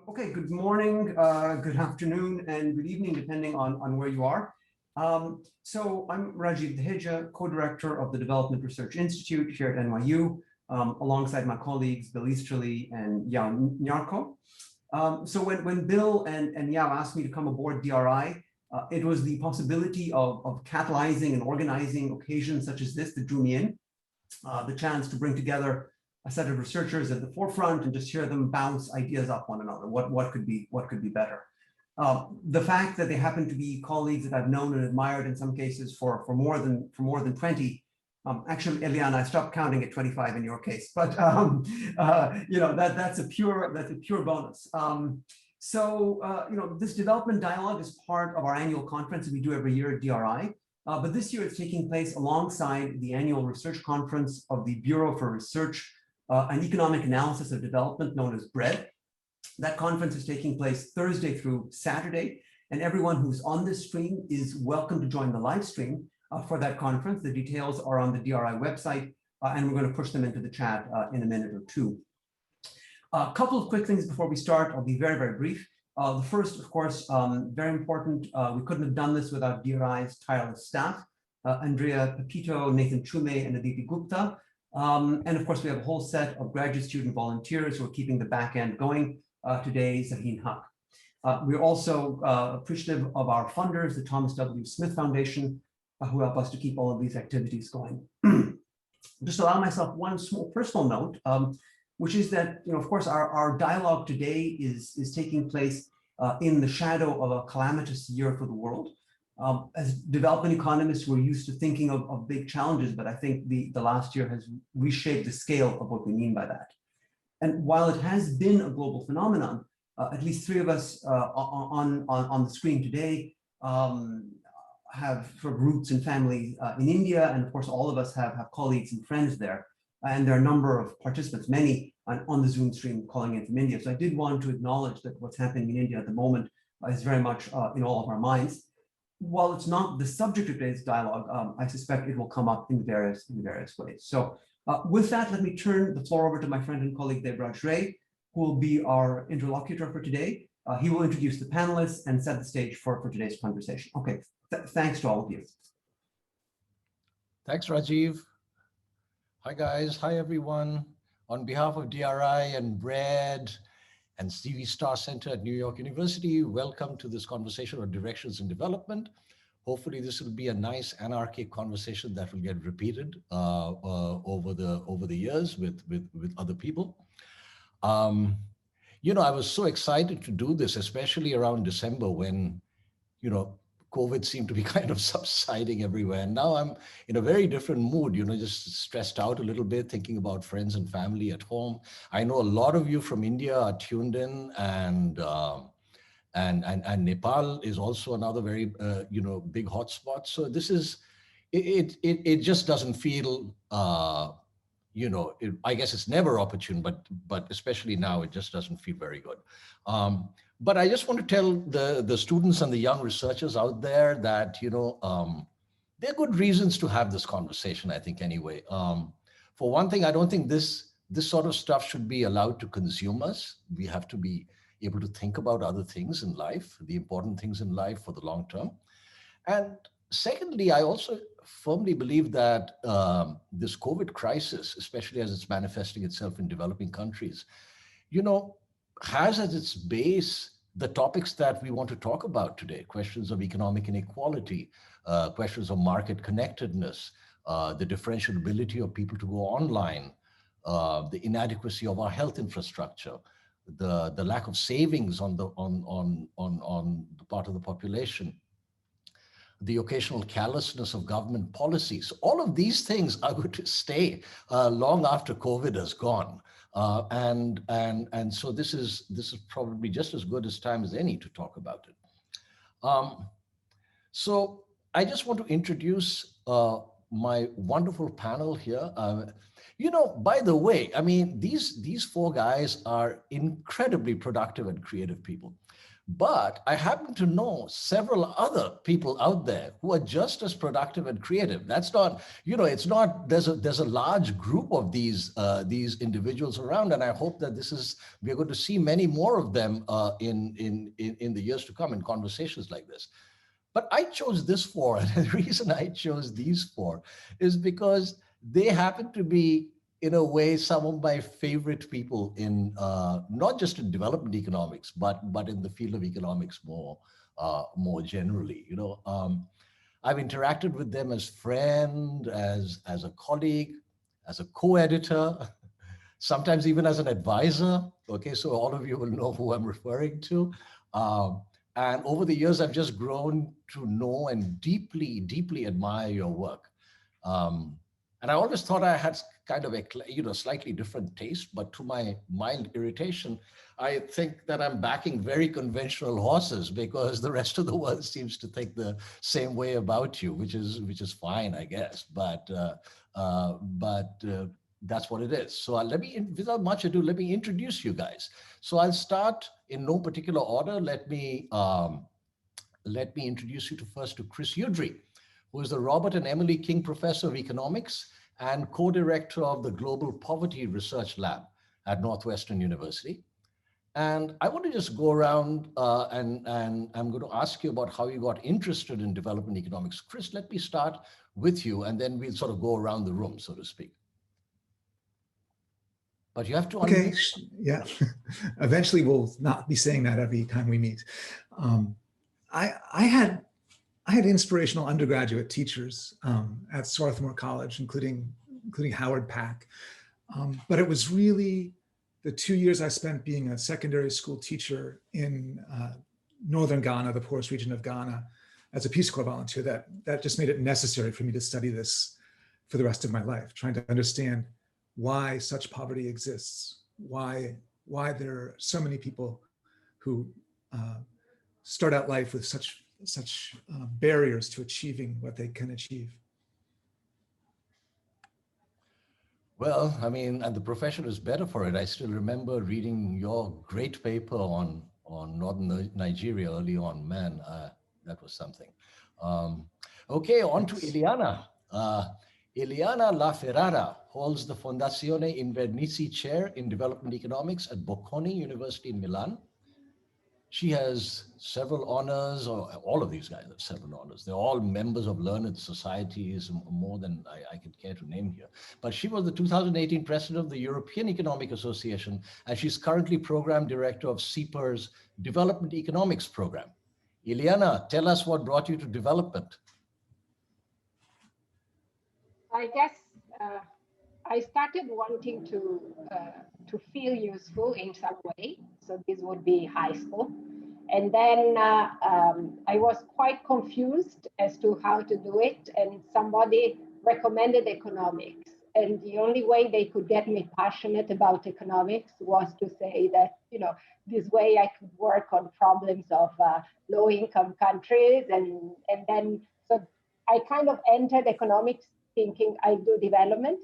Okay, good morning, good afternoon, and good evening, depending on where you are. So I'm Rajiv Dahija, co-director of the Development Research Institute here at NYU, alongside my colleagues Bill Easterly and Yao Nyarko. So when Bill and Yao asked me to come aboard DRI, it was the possibility of catalyzing and organizing occasions such as this that drew me in, the chance to bring together a set of researchers at the forefront and just hear them bounce ideas off one another. What could be better? The fact that they happen to be colleagues that I've known and admired in some cases for more than 20. Actually, Eliana, I stopped counting at 25 in your case, but that's a pure bonus. This development dialogue is part of our annual conference that we do every year at DRI. But this year it's taking place alongside the annual research conference of the Bureau for Research and Economic Analysis of Development, known as BREAD. That conference is taking place Thursday through Saturday, and everyone who's on this stream is welcome to join the live stream for that conference. The details are on the DRI website, and we're going to push them into the chat in a minute or two. A couple of quick things before we start. I'll be very, very brief. The first, of course, very important, we couldn't have done this without DRI's tireless staff, Andrea Pepito, Nathan Chume, and Aditi Gupta. And of course, we have a whole set of graduate student volunteers who are keeping the back end going. Today, Zahin Haq. We're also appreciative of our funders, the Thomas W. Smith Foundation, who help us to keep all of these activities going. Just allow myself one small personal note, which is that, of course, our dialogue today is taking place in the shadow of a calamitous year for the world. As development economists, we're used to thinking of big challenges, but I think the last year has reshaped the scale of what we mean by that. And while it has been a global phenomenon, at least three of us on the screen today have sort of roots and family in India, and of course, all of us have colleagues and friends there. And there are a number of participants, many on the Zoom stream calling in from India. So I did want to acknowledge that what's happening in India at the moment is very much in all of our minds. While it's not the subject of today's dialogue, I suspect it will come up in various ways. So with that, let me turn the floor over to my friend and colleague Debraj, who will be our interlocutor for today. He will introduce the panelists and set the stage for today's conversation. Okay, thanks to all of you. Thanks, Rajiv. Hi, guys. Hi, everyone. On behalf of DRI and BREAD and Stevie Star Center at New York University, welcome to this conversation on directions in development. Hopefully, this will be a nice anarchic conversation that will get repeated over the years with other people. I was so excited to do this, especially around December when, COVID seemed to be kind of subsiding everywhere. And now I'm in a very different mood, just stressed out a little bit, thinking about friends and family at home. I know a lot of you from India are tuned in, and Nepal is also another very, big hotspot. So this is, it just doesn't feel, I guess it's never opportune, but especially now, it just doesn't feel very good. But I just want to tell the students and the young researchers out there that, there are good reasons to have this conversation, I think, anyway. For one thing, I don't think this sort of stuff should be allowed to consume us. We have to be able to think about other things in life, the important things in life for the long term. And secondly, I also firmly believe that this COVID crisis, especially as it's manifesting itself in developing countries, has as its base the topics that we want to talk about today: questions of economic inequality, questions of market connectedness, the differential ability of people to go online, the inadequacy of our health infrastructure, the lack of savings on the part of the population, the occasional callousness of government policies. All of these things are going to stay long after COVID has gone. And so this is probably just as good as time as any to talk about it. So I just want to introduce my wonderful panel here. By the way, I mean, these four guys are incredibly productive and creative people. But I happen to know several other people out there who are just as productive and creative. That's not, it's not, there's a large group of these individuals around. And I hope that we're going to see many more of them in the years to come in conversations like this. But I chose this four, and the reason I chose these four is because they happen to be, in a way, some of my favorite people in not just in development economics, but in the field of economics more generally. I've interacted with them as friend, as a colleague, as a co-editor, sometimes even as an advisor. Okay, so all of you will know who I'm referring to. And over the years, I've just grown to know and deeply, deeply admire your work. And I always thought I had kind of a slightly different taste, but to my mild irritation, I think that I'm backing very conventional horses because the rest of the world seems to think the same way about you, which is fine, I guess. But that's what it is. So without much ado, let me introduce you guys. So I'll start in no particular order. Let me introduce you first to Chris Udry, who is the Robert and Emily King Professor of Economics and co-director of the Global Poverty Research Lab at Northwestern University. And I want to just go around and I'm going to ask you about how you got interested in development economics. Chris, let me start with you, and then we'll sort of go around the room, so to speak. But you have to. Okay, yeah. Eventually, we'll not be saying that every time we meet. I had inspirational undergraduate teachers at Swarthmore College, including Howard Pack. But it was really the 2 years I spent being a secondary school teacher in northern Ghana, the poorest region of Ghana, as a Peace Corps volunteer that just made it necessary for me to study this for the rest of my life, trying to understand why such poverty exists, why there are so many people who start out life with such barriers to achieving what they can achieve. Well, I mean, and the profession is better for it. I still remember reading your great paper on northern Nigeria early on. Man, that was something. Okay, on to Eliana. Eliana La Ferrara holds the Fondazione Invernizi Chair in Development Economics at Bocconi University in Milan. She has several honors, or all of these guys have several honors. They're all members of learned societies, more than I could care to name here. But she was the 2018 president of the European Economic Association, and she's currently program director of CEPAR's Development Economics program. Eliana, tell us what brought you to development. I guess I started wanting to feel useful in some way. So this would be high school. And then I was quite confused as to how to do it. And somebody recommended economics. And the only way they could get me passionate about economics was to say that, this way I could work on problems of low-income countries. And then, so I kind of entered economics thinking I do development.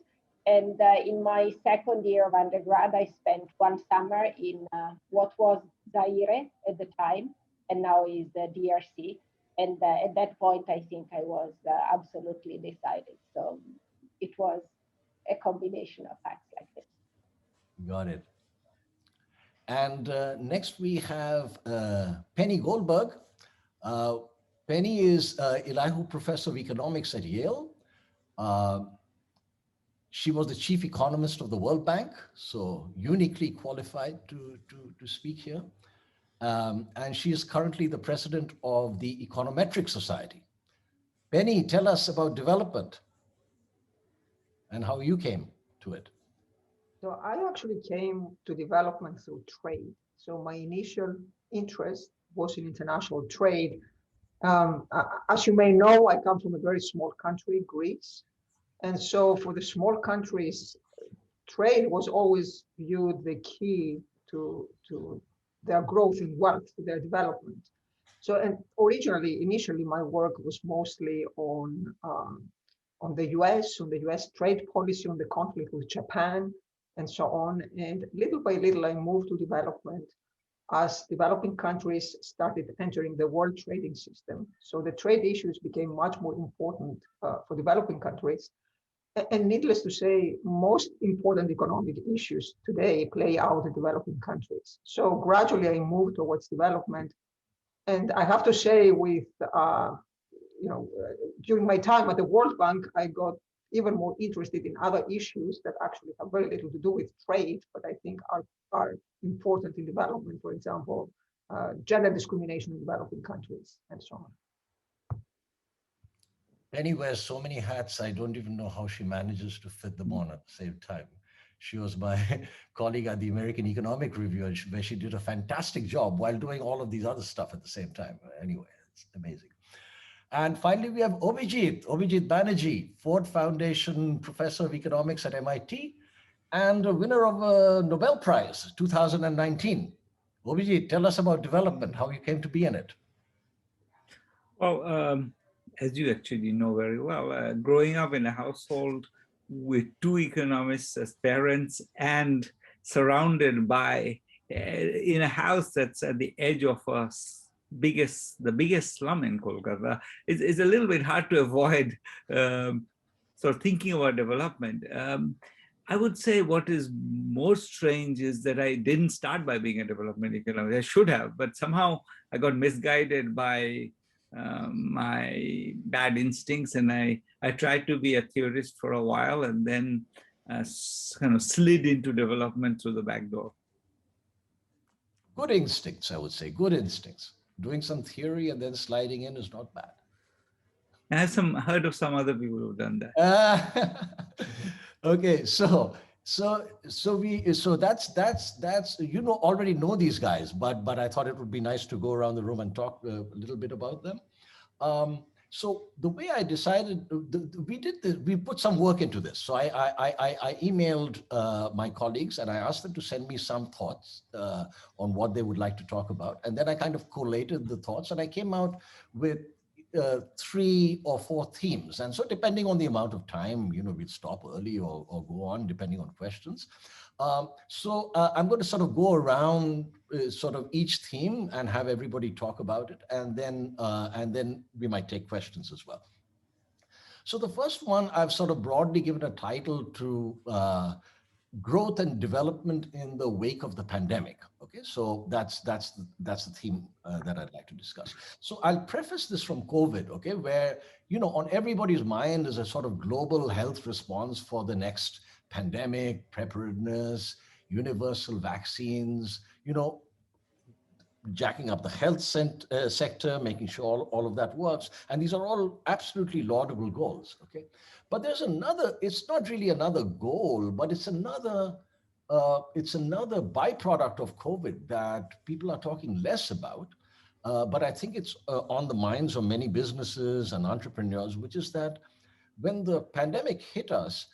And in my second year of undergrad, I spent one summer in what was Zaire at the time, and now is the DRC. And at that point, I think I was absolutely decided. So it was a combination of facts like this. Got it. And next we have Penny Goldberg. Penny is Elihu Professor of Economics at Yale. She was the chief economist of the World Bank, so uniquely qualified to speak here. And she is currently the president of the Econometric Society. Penny, tell us about development and how you came to it. So I actually came to development through trade. So my initial interest was in international trade. As you may know, I come from a very small country, Greece. And so for the small countries, trade was always viewed the key to their growth in wealth, to their development. So, and initially, my work was mostly on the US, on the US trade policy, on the conflict with Japan, and so on. And little by little, I moved to development. as developing countries started entering the world trading system. So the trade issues became much more important for developing countries. And needless to say, most important economic issues today play out in developing countries. So gradually I moved towards development. And I have to say during my time at the World Bank, I got even more interested in other issues that actually have very little to do with trade, but I think are important in development, for example, gender discrimination in developing countries and so on. Penny wears so many hats, I don't even know how she manages to fit them on at the same time. She was my colleague at the American Economic Review, where she did a fantastic job while doing all of these other stuff at the same time. Anyway, it's amazing. And finally, we have Abhijit Banerjee, Ford Foundation Professor of Economics at MIT, and a winner of a Nobel Prize 2019. Abhijit, tell us about development, how you came to be in it. Well, as you actually know very well, growing up in a household with two economists as parents and surrounded by, in a house that's at the edge of the biggest slum in Kolkata, it's a little bit hard to avoid sort of thinking about development. I would say what is more strange is that I didn't start by being a development economist. I should have, but somehow I got misguided by my bad instincts, and I tried to be a theorist for a while, and then kind of slid into development through the back door. Good instincts, I would say, good instincts. Doing some theory and then sliding in is not bad. I have heard of some other people who've done that. Okay, so that's you already know these guys, but I thought it would be nice to go around the room and talk a little bit about them. So the way I decided, we put some work into this. So I emailed my colleagues and I asked them to send me some thoughts on what they would like to talk about. And then I kind of collated the thoughts and I came out with 3 or 4 themes. And so depending on the amount of time, we'll stop early or go on depending on questions. So I'm going to sort of go around sort of each theme and have everybody talk about it. And then we might take questions as well. So the first one, I've sort of broadly given a title to growth and development in the wake of the pandemic. Okay, so that's the theme that I'd like to discuss. So I'll preface this from COVID, okay, where on everybody's mind is a sort of global health response for the next pandemic, preparedness, universal vaccines, jacking up the health sector, making sure all of that works. And these are all absolutely laudable goals, okay? But there's another, it's not really another goal, but it's another byproduct of COVID that people are talking less about. But I think it's on the minds of many businesses and entrepreneurs, which is that when the pandemic hit us,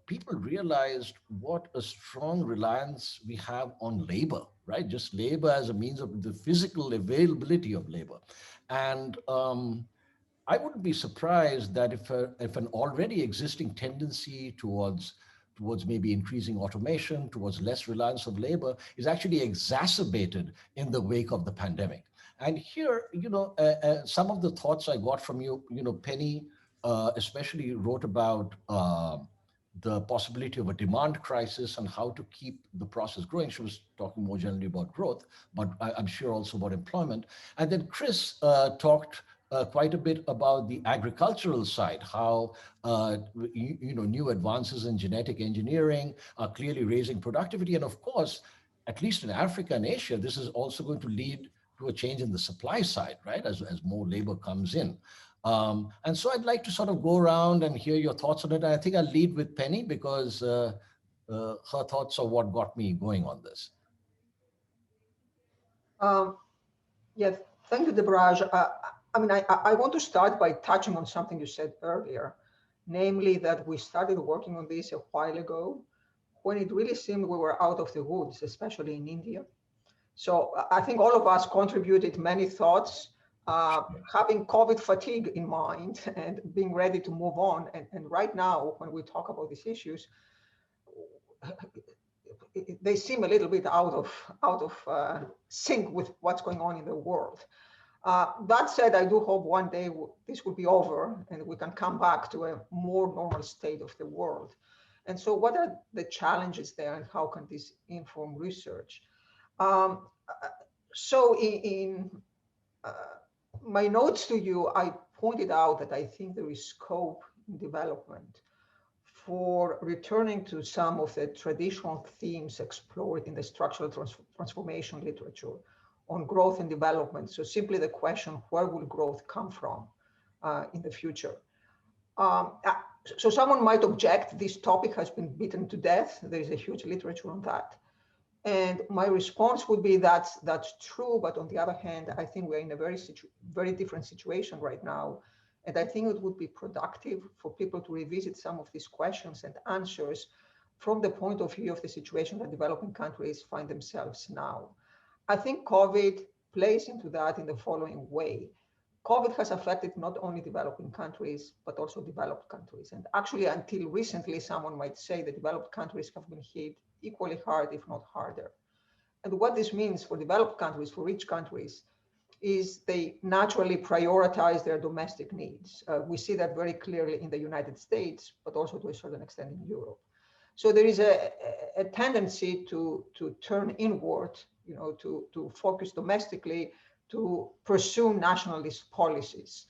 people realized what a strong reliance we have on labor, right? Just labor as a means of the physical availability of labor. And I wouldn't be surprised that if an already existing tendency towards maybe increasing automation, towards less reliance of labor is actually exacerbated in the wake of the pandemic. And here, some of the thoughts I got from you, Penny especially wrote about the possibility of a demand crisis and how to keep the process growing. She was talking more generally about growth, but I'm sure also about employment. And then Chris talked quite a bit about the agricultural side, how new advances in genetic engineering are clearly raising productivity. And of course, at least in Africa and Asia, this is also going to lead to a change in the supply side, right? As more labor comes in. And so I'd like to sort of go around and hear your thoughts on it. I think I'll lead with Penny because her thoughts are what got me going on this. Yes, thank you, Debraj. I want to start by touching on something you said earlier, namely that we started working on this a while ago when it really seemed we were out of the woods, especially in India. So I think all of us contributed many thoughts, having COVID fatigue in mind and being ready to move on. And right now, when we talk about these issues, they seem a little bit out of sync with what's going on in the world. That said, I do hope one day this will be over and we can come back to a more normal state of the world. And so what are the challenges there and how can this inform research? So in my notes to you, I pointed out that I think there is scope in development for returning to some of the traditional themes explored in the structural transformation literature on growth and development. So simply the question, where will growth come from in the future? So someone might object, this topic has been beaten to death. There is a huge literature on that. And my response would be that's true, but on the other hand, I think we're in a very different situation right now. And I think it would be productive for people to revisit some of these questions and answers from the point of view of the situation that developing countries find themselves now. I think COVID plays into that in the following way. COVID has affected not only developing countries, but also developed countries. And actually, until recently, someone might say the developed countries have been hit equally hard, if not harder. And what this means for developed countries, for rich countries, is they naturally prioritize their domestic needs. We see that very clearly in the United States, but also to a certain extent in Europe. So there is a tendency to turn inward, to focus domestically, to pursue nationalist policies.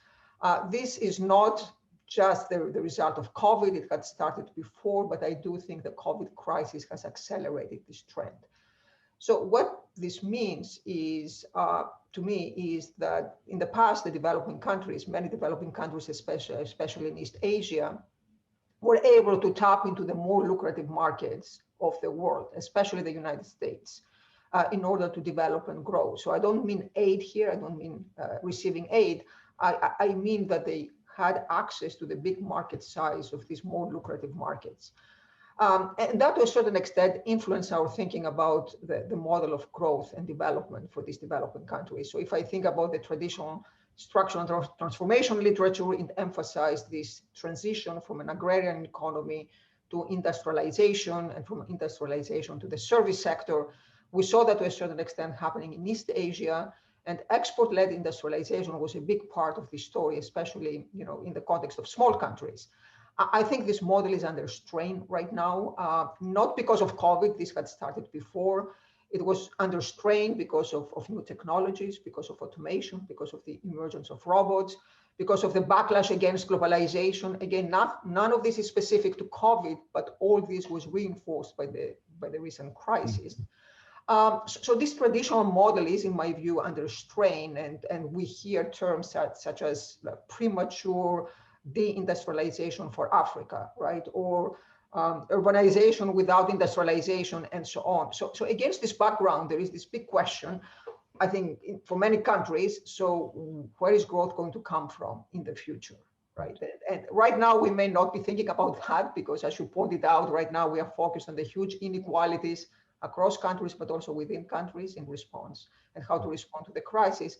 This is not just the result of COVID. It had started before, but I do think the COVID crisis has accelerated this trend. So what this means is, to me, is that in the past, the developing countries, many developing countries, especially in East Asia, were able to tap into the more lucrative markets of the world, especially the United States, in order to develop and grow. So I don't mean aid here, I don't mean receiving aid. I mean that they had access to the big market size of these more lucrative markets. And that to a certain extent influenced our thinking about the model of growth and development for these developing countries. So if I think about the traditional structural transformation literature, it emphasized this transition from an agrarian economy to industrialization, and from industrialization to the service sector. We saw that to a certain extent happening in East Asia, and export-led industrialization was a big part of the story, especially in the context of small countries. I think this model is under strain right now, not because of COVID. This had started before. It was under strain because of new technologies, because of automation, because of the emergence of robots, because of the backlash against globalization. Again, none of this is specific to COVID, but all this was reinforced by the recent crisis. So this traditional model is, in my view, under strain, and we hear terms such as premature deindustrialization for Africa, right? Or urbanization without industrialization, and so on. So against this background, there is this big question, I think, for many countries. So where is growth going to come from in the future, right? And right now, we may not be thinking about that because, as you pointed out, right now we are focused on the huge inequalities across countries, but also within countries in response and how to respond to the crisis.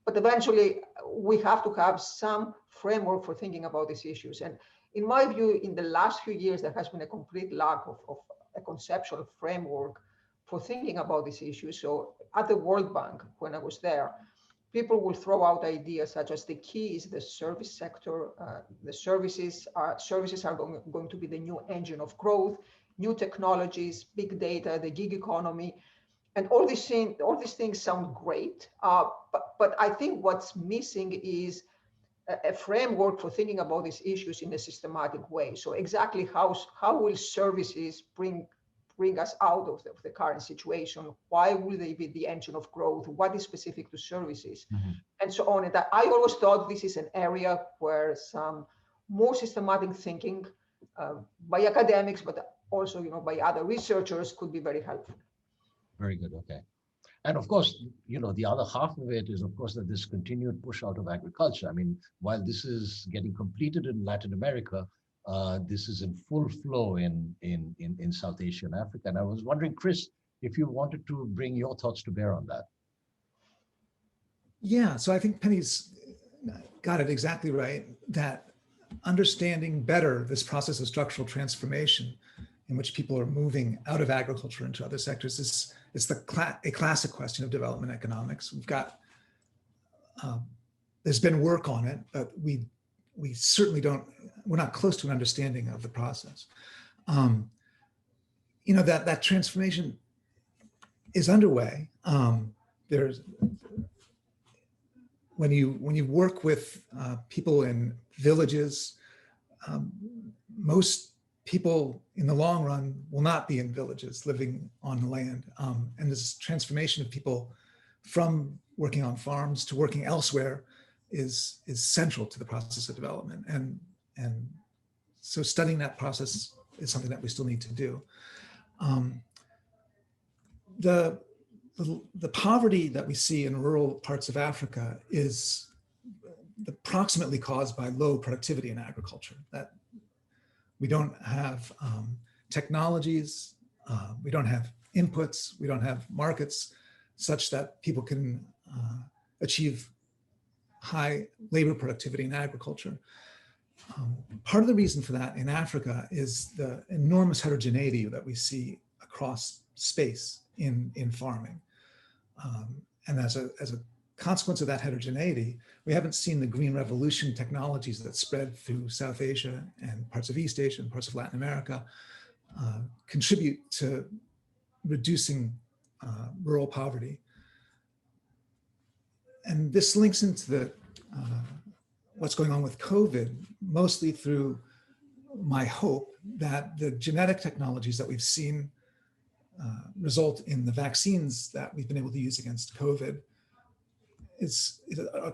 But eventually, we have to have some framework for thinking about these issues. And in my view, in the last few years, there has been a complete lack of a conceptual framework for thinking about these issues. So at the World Bank, when I was there, people will throw out ideas such as the key is the service sector. The services are going to be the new engine of growth, new technologies, big data, the gig economy. And all these things sound great, but I think what's missing is a framework for thinking about these issues in a systematic way. So exactly how will services bring us out of the current situation? Why will they be the engine of growth? What is specific to services? Mm-hmm. And so on. And I always thought this is an area where some more systematic thinking by academics, but also by other researchers could be very helpful. Very good. Okay. And of course, the other half of it is, of course, that this continued push out of agriculture. I mean, while this is getting completed in Latin America, this is in full flow in South Asia and Africa. And I was wondering, Chris, if you wanted to bring your thoughts to bear on that. Yeah, so I think Penny's got it exactly right, that understanding better this process of structural transformation in which people are moving out of agriculture into other sectors is a classic question of development economics. We've got, there's been work on it, but we certainly we're not close to an understanding of the process. You know, that transformation is underway. There's, when you work with people in villages, most people in the long run will not be in villages living on the land. And this transformation of people from working on farms to working elsewhere is central to the process of development. And so studying that process is something that we still need to do. The poverty that we see in rural parts of Africa is approximately caused by low productivity in agriculture. That we don't have technologies, we don't have inputs, we don't have markets such that people can achieve high labor productivity in agriculture. Part of the reason for that in Africa is the enormous heterogeneity that we see across space in farming. And as a consequence of that heterogeneity, we haven't seen the green revolution technologies that spread through South Asia and parts of East Asia and parts of Latin America contribute to reducing rural poverty. And this links into the what's going on with COVID, mostly through my hope that the genetic technologies that we've seen result in the vaccines that we've been able to use against COVID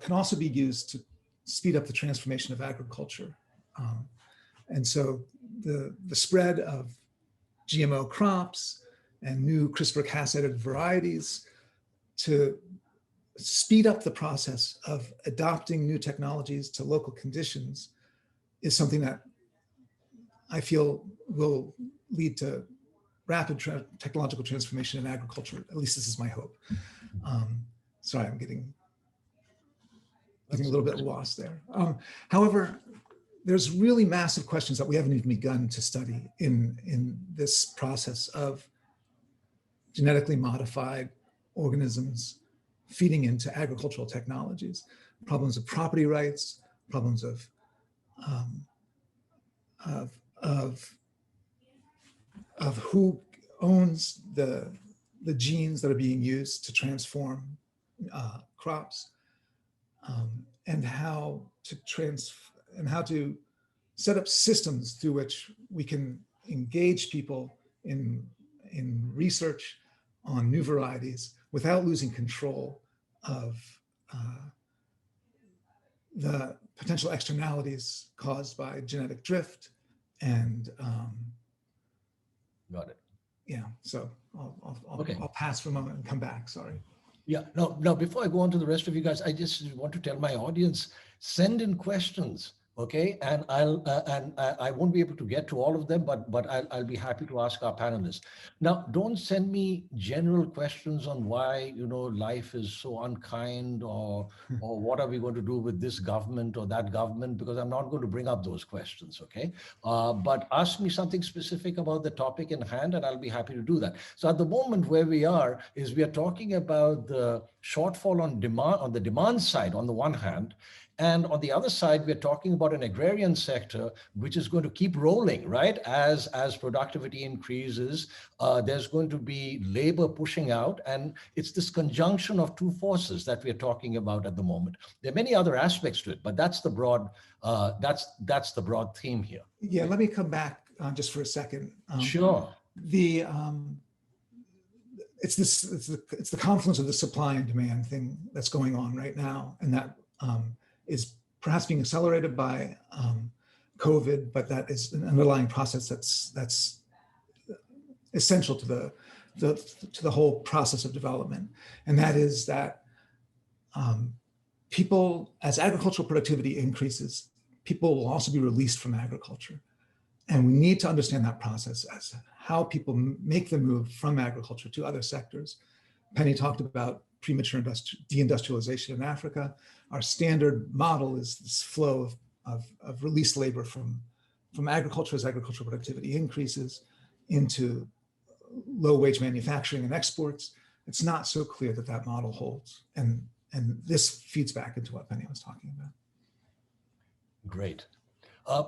can also be used to speed up the transformation of agriculture. And so the spread of GMO crops and new CRISPR-Cas-edited varieties to speed up the process of adopting new technologies to local conditions is something that I feel will lead to rapid technological transformation in agriculture. At least this is my hope. Sorry, I'm getting a little bit lost there. However, there's really massive questions that we haven't even begun to study in this process of genetically modified organisms feeding into agricultural technologies. Problems of property rights, problems of who owns the genes that are being used to transform crops, and how to set up systems through which we can engage people in research on new varieties without losing control of the potential externalities caused by genetic drift and Got it. yeah. So I'll pass for a moment and come back. Sorry. Yeah, no, before I go on to the rest of you guys, I just want to tell my audience, send in questions, okay? And I won't be able to get to all of them, but I'll be happy to ask our panelists. Now, don't send me general questions on why, you know, life is so unkind or what are we going to do with this government or that government, because I'm not going to bring up those questions, okay? But ask me something specific about the topic in hand and I'll be happy to do that. So at the moment where we are is we are talking about the shortfall on demand, on the demand side on the one hand, and on the other side, we're talking about an agrarian sector, which is going to keep rolling, right? As productivity increases, there's going to be labor pushing out. And it's this conjunction of two forces that we're talking about at the moment. There are many other aspects to it, but that's the broad, that's the broad theme here. Yeah, let me come back just for a second. Sure. It's the confluence of the supply and demand thing that's going on right now. And that is perhaps being accelerated by COVID, but that is an underlying process that's essential to the whole process of development. And that is that people, as agricultural productivity increases, people will also be released from agriculture. And we need to understand that process as how people make the move from agriculture to other sectors. Penny talked about premature deindustrialization in Africa. Our standard model is this flow of released labor from agriculture as agricultural productivity increases. into low wage manufacturing and exports, it's not so clear that that model holds. And this feeds back into what Penny was talking about. Great.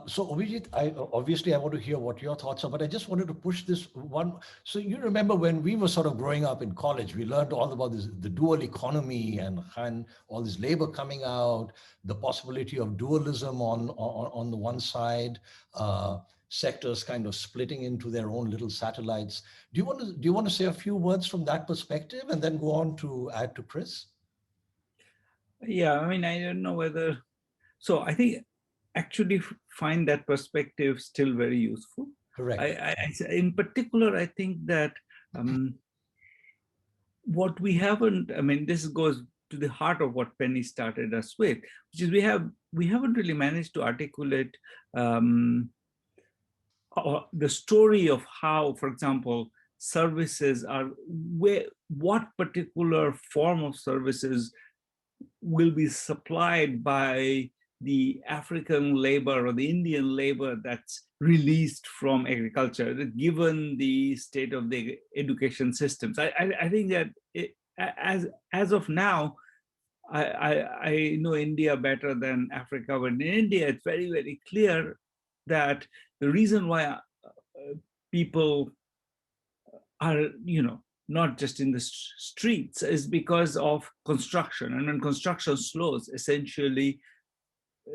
So Abhijit, obviously I want to hear what your thoughts are, but I just wanted to push this one. So you remember when we were sort of growing up in college, we learned all about this, the dual economy and all this labor coming out, the possibility of dualism on the one side, sectors kind of splitting into their own little satellites. Do you want to say a few words from that perspective and then go on to add to Chris? Yeah, I mean, I don't know whether, so I think actually find that perspective still very useful. Correct. In particular, I think that what we haven't, I mean, this goes to the heart of what Penny started us with, which is we haven't really managed to articulate the story of how, for example, services are, what particular form of services will be supplied by the African labor or the Indian labor that's released from agriculture, given the state of the education systems. I think that as of now, I know India better than Africa, but in India, it's very, very clear that the reason why people are, not just in the streets is because of construction. And when construction slows, essentially,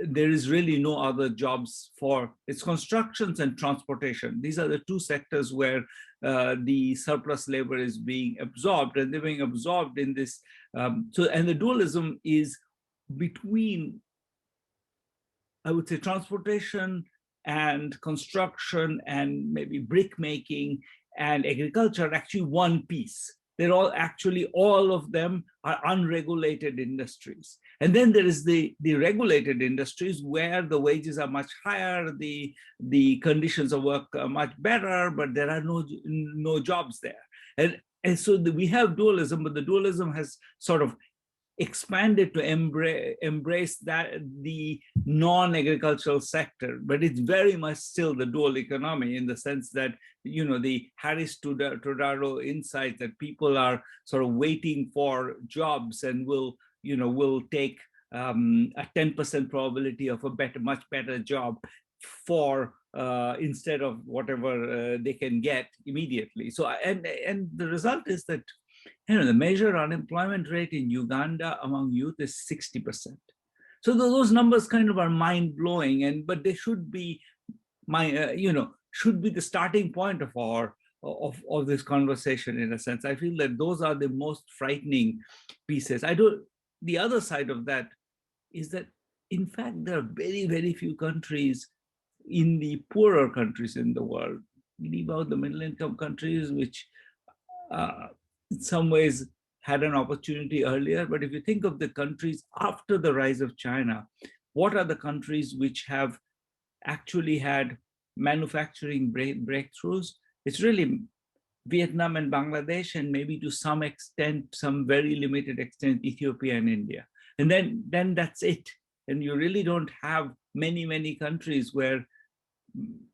there is really no other jobs for it's constructions and transportation. These are the two sectors where the surplus labor is being absorbed, and they're being absorbed in this. And the dualism is between, I would say, transportation and construction and maybe brick making and agriculture are actually one piece. They're all of them are unregulated industries. And then there is the regulated industries where the wages are much higher, the conditions of work are much better, but there are no jobs there. And so we have dualism, but the dualism has sort of expanded to embrace that the non-agricultural sector, but it's very much still the dual economy in the sense that, the Harris Todaro insight that people are sort of waiting for jobs and will take a 10% probability of a much better job for instead of whatever they can get immediately. So and the result is that the measured unemployment rate in Uganda among youth is 60%. So those numbers kind of are mind-blowing, but they should be should be the starting point of this conversation in a sense. I feel that those are the most frightening pieces. The other side of that is that, in fact, there are very, very few countries in the poorer countries in the world, leave out the middle-income countries, which in some ways had an opportunity earlier. But if you think of the countries after the rise of China, what are the countries which have actually had manufacturing breakthroughs? It's really Vietnam and Bangladesh, and maybe to some extent, some very limited extent, Ethiopia and India. And then that's it. And you really don't have many countries where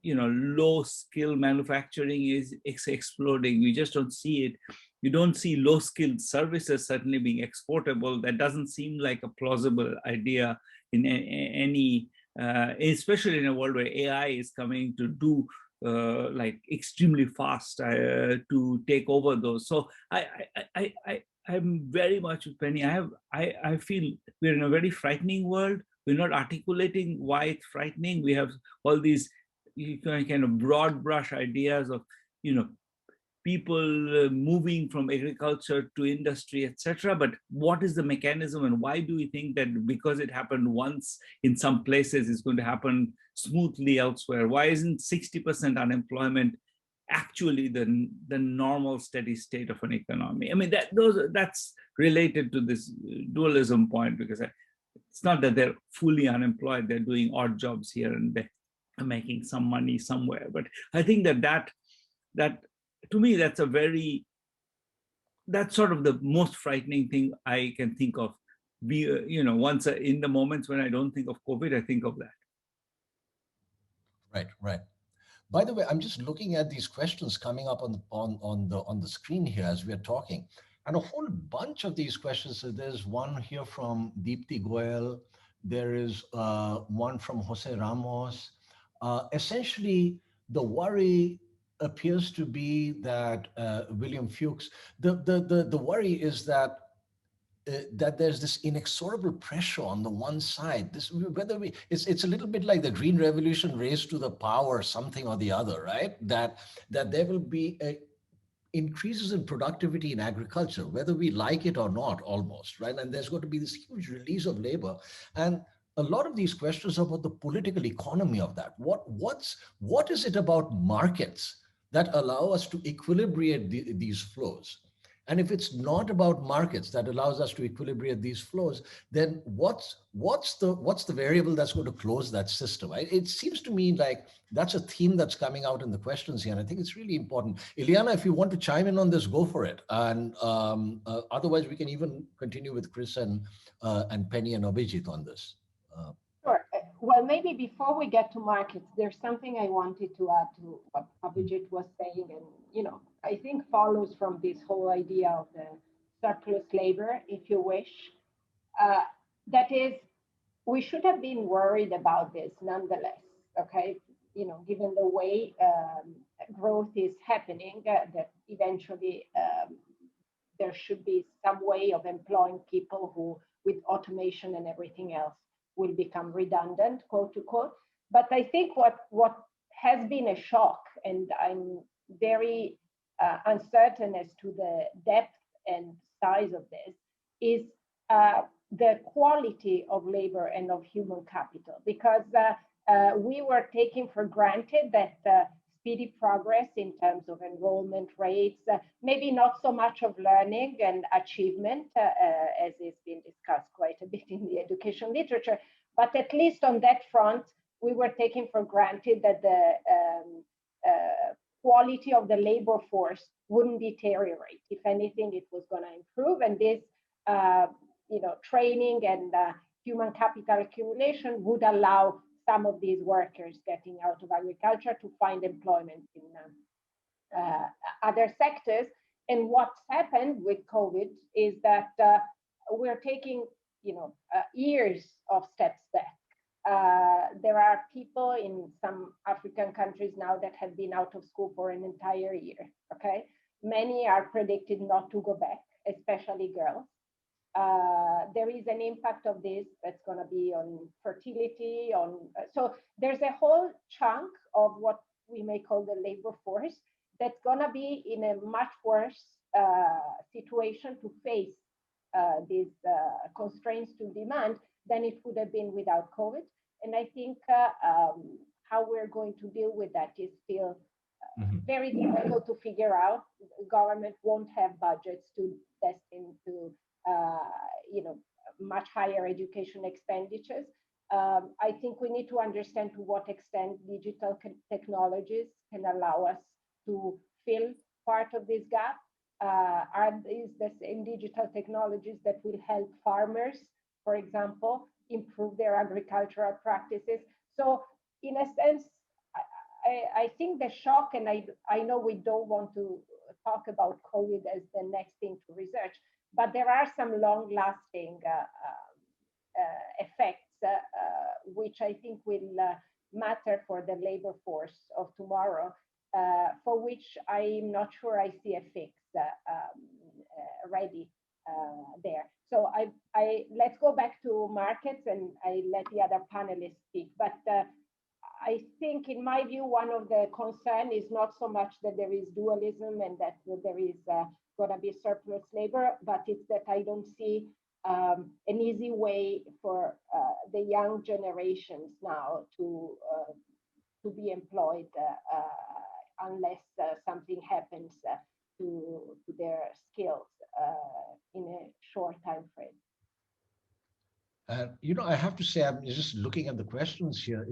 low skill manufacturing is exploding. You just don't see it. You don't see low skilled services certainly being exportable. That doesn't seem like a plausible idea in any, especially in a world where AI is coming to do like extremely fast to take over those. So I'm very much with Penny. I feel we're in a very frightening world. We're not articulating why it's frightening. We have all these kind of broad brush ideas of, people moving from agriculture to industry, etc. But what is the mechanism, and why do we think that because it happened once in some places, it's going to happen smoothly elsewhere? Why isn't 60% unemployment actually the normal steady state of an economy? I mean, that's related to this dualism point, because it's not that they're fully unemployed, they're doing odd jobs here and there, making some money somewhere. But I think that to me, that's sort of the most frightening thing I can think of. Once in the moments when I don't think of COVID, I think of that. Right. By the way, I'm just looking at these questions coming up on the screen here as we are talking, and a whole bunch of these questions. So there's one here from Deepthi Goyal. There is one from Jose Ramos. Essentially, the worry appears to be that William Fuchs. The worry is that there's this inexorable pressure on the one side. This whether we it's a little bit like the Green Revolution raised to the power something or the other, right? That there will be increases in productivity in agriculture, whether we like it or not, almost, right? And there's going to be this huge release of labor. And a lot of these questions are about the political economy of that. What is it about markets that allow us to equilibrate these flows? And if it's not about markets that allows us to equilibrate these flows, then what's the variable that's going to close that system? It seems to me like that's a theme that's coming out in the questions here, and I think it's really important. Eliana, if you want to chime in on this, go for it. And otherwise, we can even continue with Chris and Penny and Abhijit on this. Sure. Well, maybe before we get to markets, there's something I wanted to add to what Abhijit was saying, and I think follows from this whole idea of the surplus labor, if you wish. That is, we should have been worried about this nonetheless. Okay, given the way growth is happening, that eventually there should be some way of employing people who, with automation and everything else, will become redundant, quote unquote. But I think what has been a shock, and I'm very uncertain as to the depth and size of this, is the quality of labor and of human capital, because we were taking for granted that speedy progress in terms of enrollment rates, maybe not so much of learning and achievement, as has been discussed quite a bit in the education literature, but at least on that front, we were taking for granted that the quality of the labor force wouldn't deteriorate. If anything, it was going to improve, and this training and human capital accumulation would allow some of these workers getting out of agriculture to find employment in other sectors. And what's happened with COVID is that we're taking years of steps back. There are people in some African countries now that have been out of school for an entire year. Okay, many are predicted not to go back, especially girls. There is an impact of this that's going to be on fertility, so there's a whole chunk of what we may call the labor force that's going to be in a much worse situation to face these constraints to demand than it would have been without COVID. And I think how we're going to deal with that is still very difficult to figure out. The government won't have budgets to invest into much higher education expenditures. I think we need to understand to what extent digital technologies can allow us to fill part of this gap. Are these the same digital technologies that will help farmers, for example, improve their agricultural practices? So in a sense, I think the shock, and I know we don't want to talk about COVID as the next thing to research, but there are some long-lasting effects which I think will matter for the labor force of tomorrow, for which I'm not sure I see a fix ready there. So let's go back to markets, and I let the other panelists speak. But I think, in my view, one of the concern is not so much that there is dualism and that there is going to be surplus labor, but it's that I don't see an easy way for the young generations now to be employed unless something happens to their skills in a short time frame. I have to say, I'm just looking at the questions here.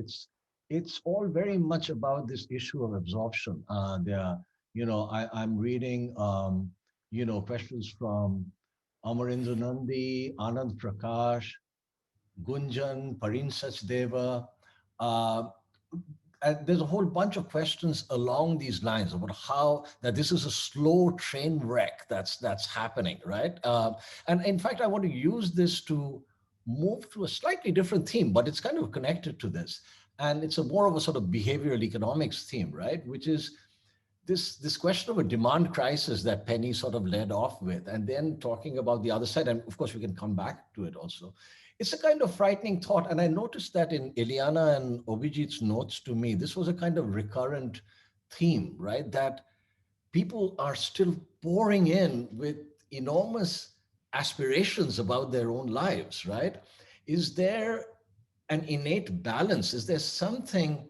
It's all very much about this issue of absorption. I'm reading, questions from Amarendra Nandi, Anand Prakash, Gunjan, Parin Sachdeva. there's a whole bunch of questions along these lines about how that this is a slow train wreck that's happening, right? And in fact, I want to use this to move to a slightly different theme, but it's kind of connected to this. And it's a more of a sort of behavioral economics theme, right? Which is this question of a demand crisis that Penny sort of led off with, and then talking about the other side. And of course, we can come back to it also. It's a kind of frightening thought. And I noticed that in Eliana and Abhijit's notes to me, this was a kind of recurrent theme, right? That people are still pouring in with enormous aspirations about their own lives, right? Is there an innate balance? Is there something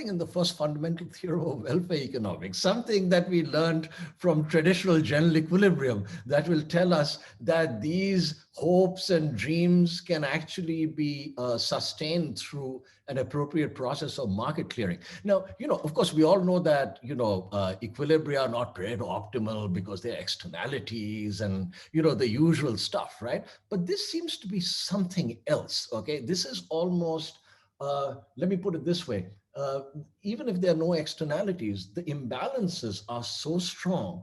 in the first fundamental theorem of welfare economics, something that we learned from traditional general equilibrium that will tell us that these hopes and dreams can actually be sustained through an appropriate process of market clearing? Now, of course, we all know that, equilibria are not Pareto optimal because they're externalities and, the usual stuff, right? But this seems to be something else, okay? This is almost, let me put it this way. Even if there are no externalities, the imbalances are so strong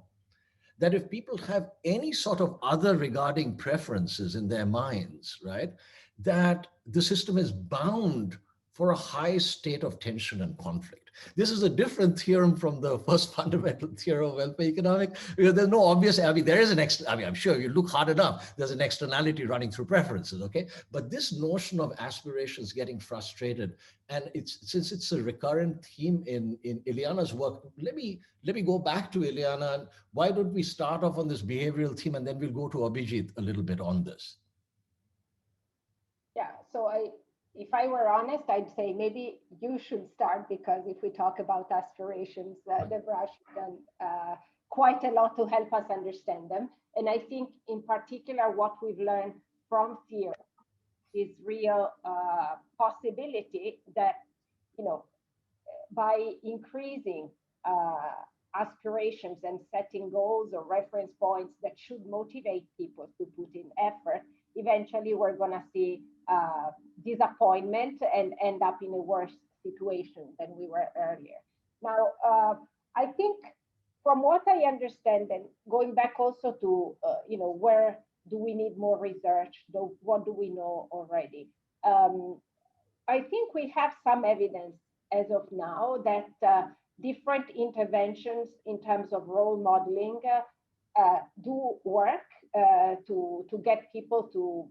that if people have any sort of other regarding preferences in their minds, right, that the system is bound for a high state of tension and conflict. This is a different theorem from the first fundamental theorem of welfare economics. There's no obvious, there is I'm sure you look hard enough, there's an externality running through preferences, okay? But this notion of aspirations getting frustrated, and since it's a recurrent theme in Eliana's work, let me go back to Eliana. Why don't we start off on this behavioral theme, and then we'll go to Abhijit a little bit on this. Yeah, so if I were honest, I'd say maybe you should start, because if we talk about aspirations, Debraj has done quite a lot to help us understand them. And I think in particular, what we've learned from theory is real possibility that, by increasing aspirations and setting goals or reference points that should motivate people to put in effort, eventually we're going to see disappointment and end up in a worse situation than we were earlier. Now, I think from what I understand, and going back also to, where do we need more research? What do we know already? I think we have some evidence as of now that different interventions in terms of role modeling do work to get people to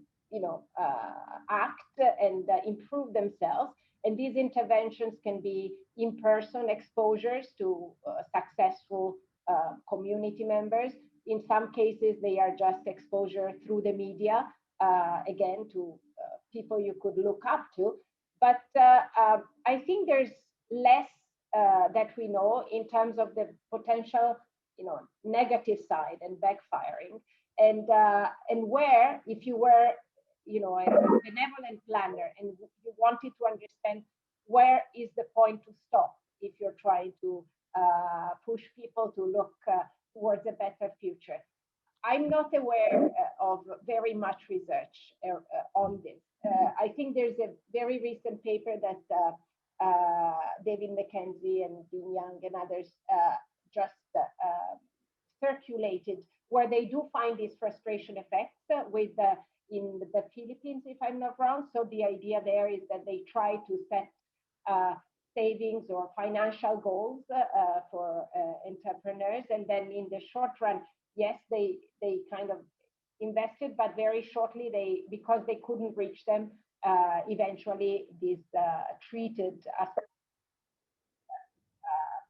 act and improve themselves. And these interventions can be in-person exposures to successful community members. In some cases, they are just exposure through the media, again, to people you could look up to. But I think there's less that we know in terms of the potential, negative side and backfiring. And where, if you were, a benevolent planner and you wanted to understand where is the point to stop if you're trying to push people to look towards a better future. I'm not aware of very much research on this. I think there's a very recent paper that David McKenzie and Dean Young and others just circulated, where they do find these frustration effects with in the Philippines, if I'm not wrong. So the idea there is that they try to set savings or financial goals for entrepreneurs, and then in the short run, yes, they kind of invested, but very shortly because they couldn't reach them, eventually these treated as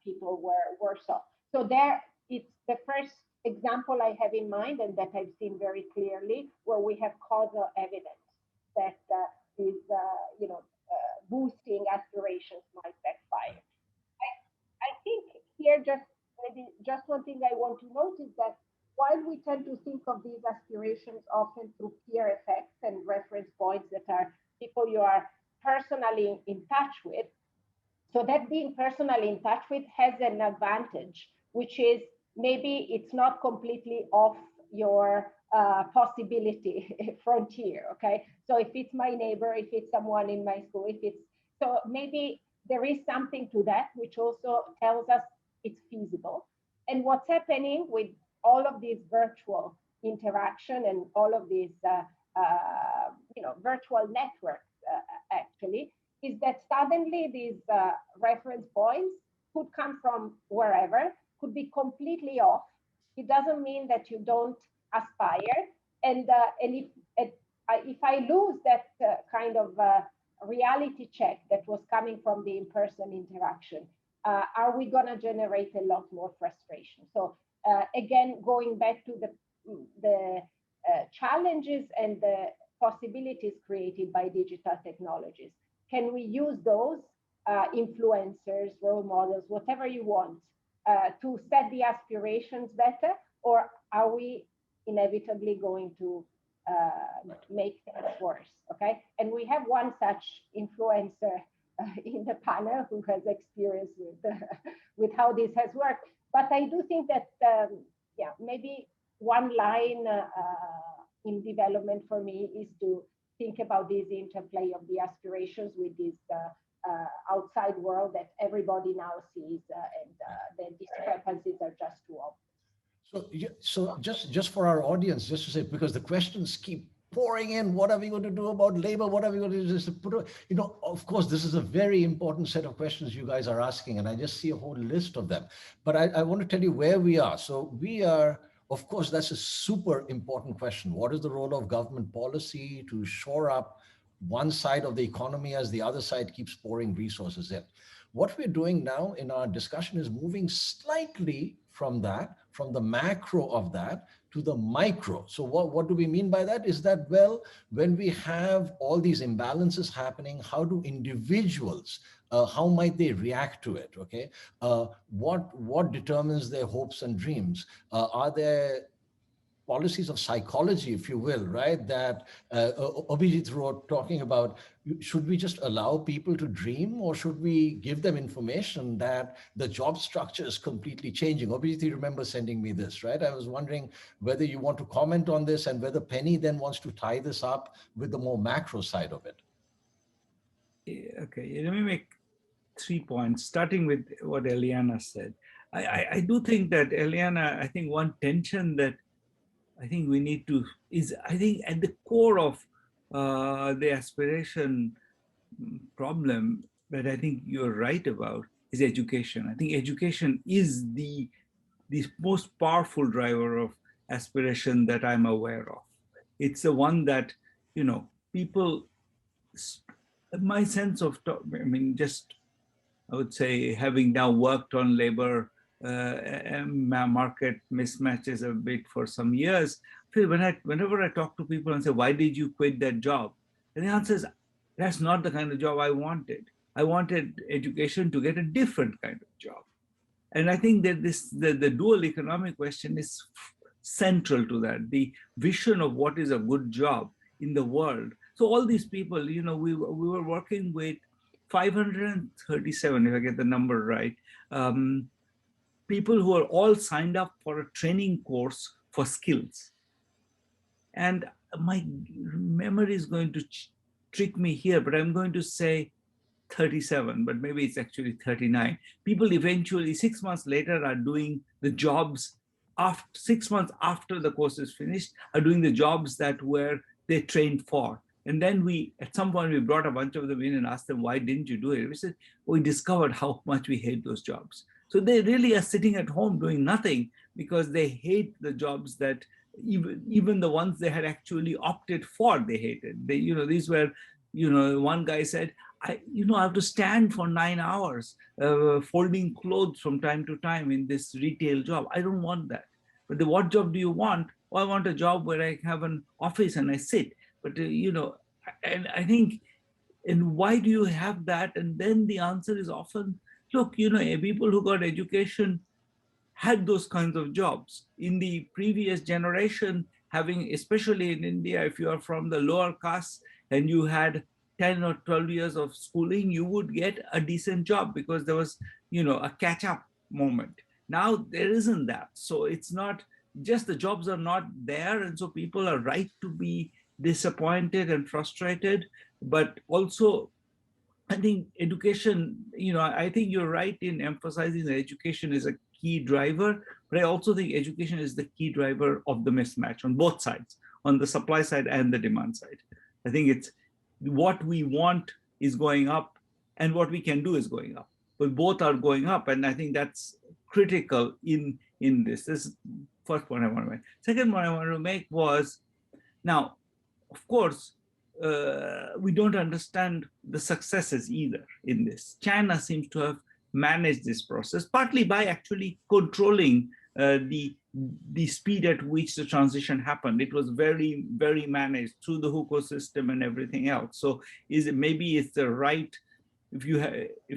people were worse off. So there, it's the first example I have in mind, and that I've seen very clearly, where we have causal evidence that is, boosting aspirations might backfire. I think here, just one thing I want to note is that while we tend to think of these aspirations often through peer effects and reference points that are people you are personally in touch with, so that being personally in touch with has an advantage, which is maybe it's not completely off your possibility frontier, okay? So if it's my neighbor, if it's someone in my school, so maybe there is something to that, which also tells us it's feasible. And what's happening with all of these virtual interaction and all of these virtual networks actually, is that suddenly these reference points could come from wherever, could be completely off. It doesn't mean that you don't aspire. And if I lose that kind of reality check that was coming from the in-person interaction, are we going to generate a lot more frustration? So again, going back to the challenges and the possibilities created by digital technologies. Can we use those influencers, role models, whatever you want, to set the aspirations better, or are we inevitably going to make things worse? Okay, and we have one such influencer in the panel who has experience with how this has worked. But I do think that maybe one line in development for me is to think about this interplay of the aspirations with this outside world that everybody now sees, and the discrepancies are just too obvious. So just for our audience, just to say, because the questions keep pouring in, what are we going to do about labor? What are we going to do? Just put, of course, this is a very important set of questions you guys are asking, and I just see a whole list of them. But I want to tell you where we are. So we are, of course, that's a super important question. What is the role of government policy to shore up one side of the economy as the other side keeps pouring resources in? What we're doing now in our discussion is moving slightly from the macro of that to the micro. So what do we mean by that? Is that, well, when we have all these imbalances happening, how do individuals, how might they react to it? Okay, what determines their hopes and dreams? Are there policies of psychology, if you will, right? That Abhijit wrote, talking about, should we just allow people to dream, or should we give them information that the job structure is completely changing? Abhijit, you remember sending me this, right? I was wondering whether you want to comment on this, and whether Penny then wants to tie this up with the more macro side of it. Okay, let me make 3 points, starting with what Eliana said. I do think that, Eliana, I think one tension that I think we need to, is I think at the core of the aspiration problem that I think you're right about is education. I think education is the most powerful driver of aspiration that I'm aware of. It's the one that, people, my sense of, I would say, having now worked on labor market mismatches a bit for some years, whenever I talk to people and say, why did you quit that job? And the answer is, that's not the kind of job I wanted. I wanted education to get a different kind of job. And I think that the dual economic question is central to that, the vision of what is a good job in the world. So all these people, we were working with 537, if I get the number right, people who are all signed up for a training course for skills. And my memory is going to trick me here, but I'm going to say 37, but maybe it's actually 39. People eventually 6 months later are doing the jobs, after 6 months after the course is finished, are doing the jobs that were they trained for. And then at some point we brought a bunch of them in and asked them, why didn't you do it? We said, we discovered how much we hate those jobs. So they really are sitting at home doing nothing because they hate the jobs that even the ones they had actually opted for, they hated. These were, one guy said, I have to stand for 9 hours folding clothes from time to time in this retail job. I don't want that. But what job do you want? Well, I want a job where I have an office and I sit. But, and I think, and why do you have that? And then the answer is often, look, people who got education had those kinds of jobs. In the previous generation, especially in India, if you are from the lower caste and you had 10 or 12 years of schooling, you would get a decent job because there was, a catch-up moment. Now there isn't that. So it's not just the jobs are not there. And so people are right to be disappointed and frustrated, but also I think education, I think you're right in emphasizing that education is a key driver, but I also think education is the key driver of the mismatch on both sides, on the supply side and the demand side. I think it's what we want is going up and what we can do is going up, but both are going up. And I think that's critical in this. This is the first point I want to make. Second point I want to make was, now, of course, we don't understand the successes either in this. China seems to have managed this process, partly by actually controlling the speed at which the transition happened. It was very, very managed through the hukou system and everything else. So maybe it's the right, if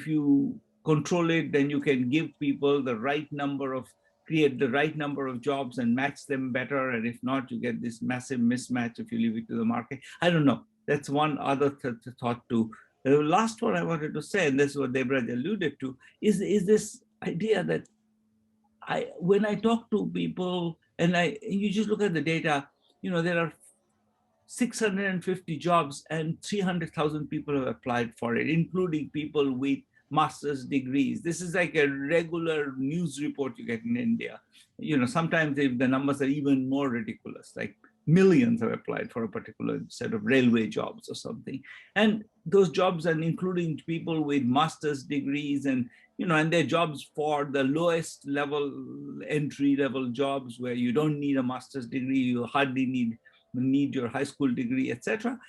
you control it, then you can give people the right number of, create the right number of jobs and match them better. And if not, you get this massive mismatch if you leave it to the market. I don't know. That's one other thought too. The last one I wanted to say, and this is what Debraj alluded to, is this idea that when I talk to people and you just look at the data, there are 650 jobs and 300,000 people have applied for it, including people with master's degrees. This is like a regular news report you get in India. Sometimes the numbers are even more ridiculous, like millions have applied for a particular set of railway jobs or something. And those jobs are including people with master's degrees and they're jobs for the lowest level, entry level jobs where you don't need a master's degree, you hardly need your high school degree, etc.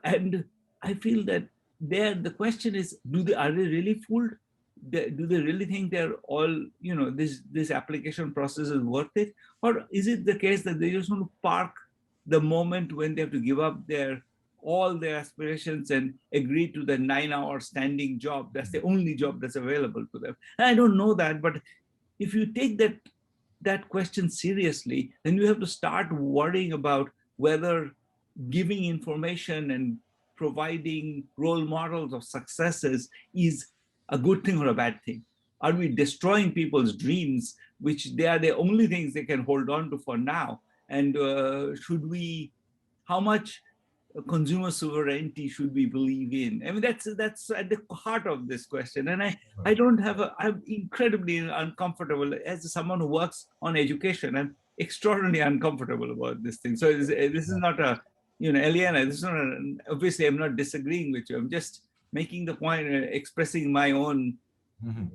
And I feel that the question is, are they really fooled? Do they really think they're all, this application process is worth it? Or is it the case that they just want to park the moment when they have to give up all their aspirations and agree to the 9-hour standing job? That's the only job that's available to them. And I don't know that, but if you take that question seriously, then you have to start worrying about whether giving information and providing role models of successes is a good thing or a bad thing. Are we destroying people's dreams, which they are the only things they can hold on to for now? And how much consumer sovereignty should we believe in? I mean, that's at the heart of this question. And I'm incredibly uncomfortable as someone who works on education. I'm extraordinarily uncomfortable about this thing. So this is not a, Eliana, this is not obviously I'm not disagreeing with you. I'm just making the point, expressing my own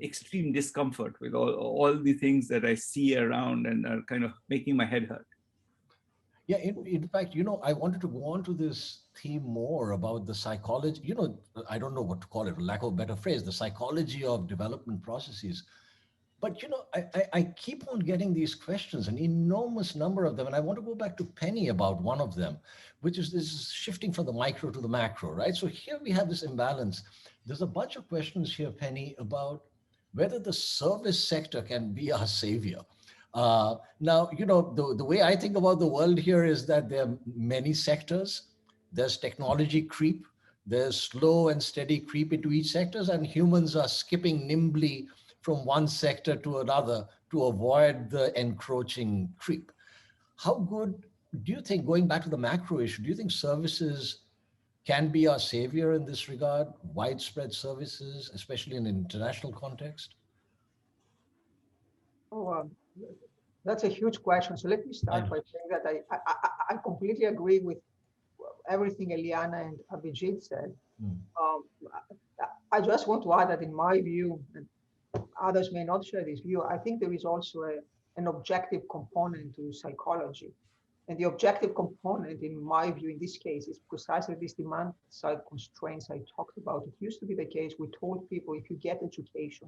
extreme discomfort with all the things that I see around and are kind of making my head hurt. Yeah, in fact, I wanted to go on to this theme more about the psychology, I don't know what to call it, for lack of a better phrase, the psychology of development processes. But, I keep on getting these questions, an enormous number of them. And I want to go back to Penny about one of them, which is this shifting from the micro to the macro, right? So here we have this imbalance. There's a bunch of questions here, Penny, about whether the service sector can be our savior. Now, the way I think about the world here is that there are many sectors. There's technology creep. There's slow and steady creep into each sector, and humans are skipping nimbly from one sector to another to avoid the encroaching creep. How good do you think, going back to the macro issue, do you think services can be our savior in this regard, widespread services, especially in an international context? That's a huge question. So let me start by saying that I completely agree with everything Eliana and Abhijit said. I just want to add that in my view, and others may not share this view, I think there is also an objective component to psychology. And the objective component, in my view, in this case, is precisely this demand side constraints I talked about. It used to be the case, we told people, if you get education,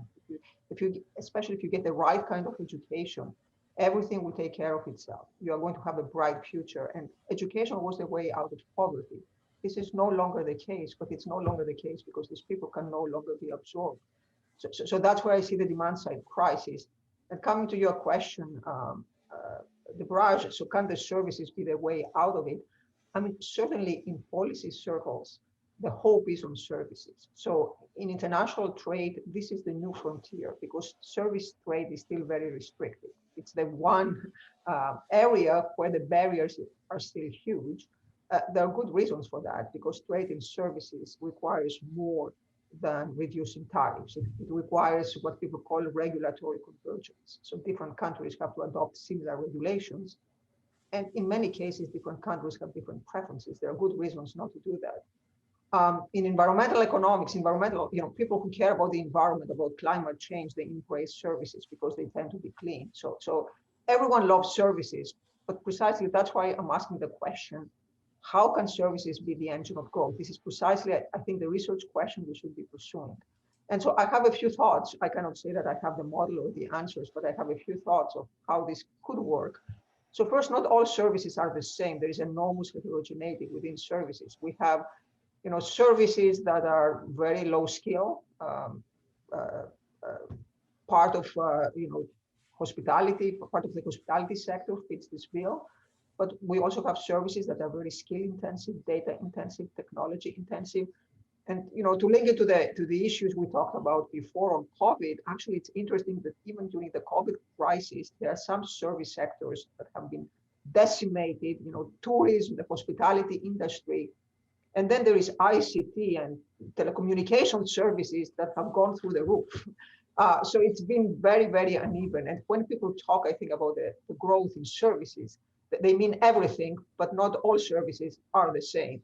especially if you get the right kind of education, everything will take care of itself. You are going to have a bright future. And education was the way out of poverty. This is no longer the case, but it's no longer the case because these people can no longer be absorbed. So that's where I see the demand side crisis. And coming to your question, Debraj, so can the services be the way out of it? I mean, certainly in policy circles, the hope is on services. So in international trade, this is the new frontier because service trade is still very restricted. It's the one area where the barriers are still huge. There are good reasons for that because trade in services requires more than reducing tariffs. It requires what people call regulatory convergence. So different countries have to adopt similar regulations. And in many cases, different countries have different preferences. There are good reasons not to do that. In environmental economics, people who care about the environment, about climate change, they embrace services because they tend to be clean. So everyone loves services, but precisely that's why I'm asking the question, how can services be the engine of growth? This is precisely, I think, the research question we should be pursuing. And so I have a few thoughts. I cannot say that I have the model or the answers, but I have a few thoughts of how this could work. So first, not all services are the same. There is enormous heterogeneity within services. We have services that are very low skill, part of hospitality, part of the hospitality sector fits this bill. But we also have services that are very skill intensive, data intensive, technology intensive. And to link it to the issues we talked about before on COVID, actually it's interesting that even during the COVID crisis, there are some service sectors that have been decimated, tourism, the hospitality industry. And then there is ICT and telecommunication services that have gone through the roof. So it's been very, very uneven. And when people talk, I think, about the growth in services, they mean everything, but not all services are the same.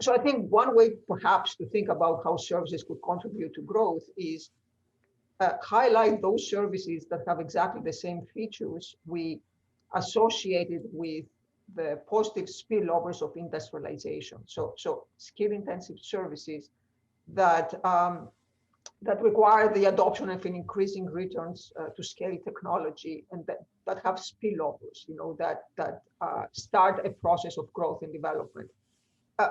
So I think one way perhaps to think about how services could contribute to growth is highlight those services that have exactly the same features we associated with the positive spillovers of industrialization. So skill-intensive services that require the adoption of an increasing returns to scale technology, and that have spillovers, that start a process of growth and development.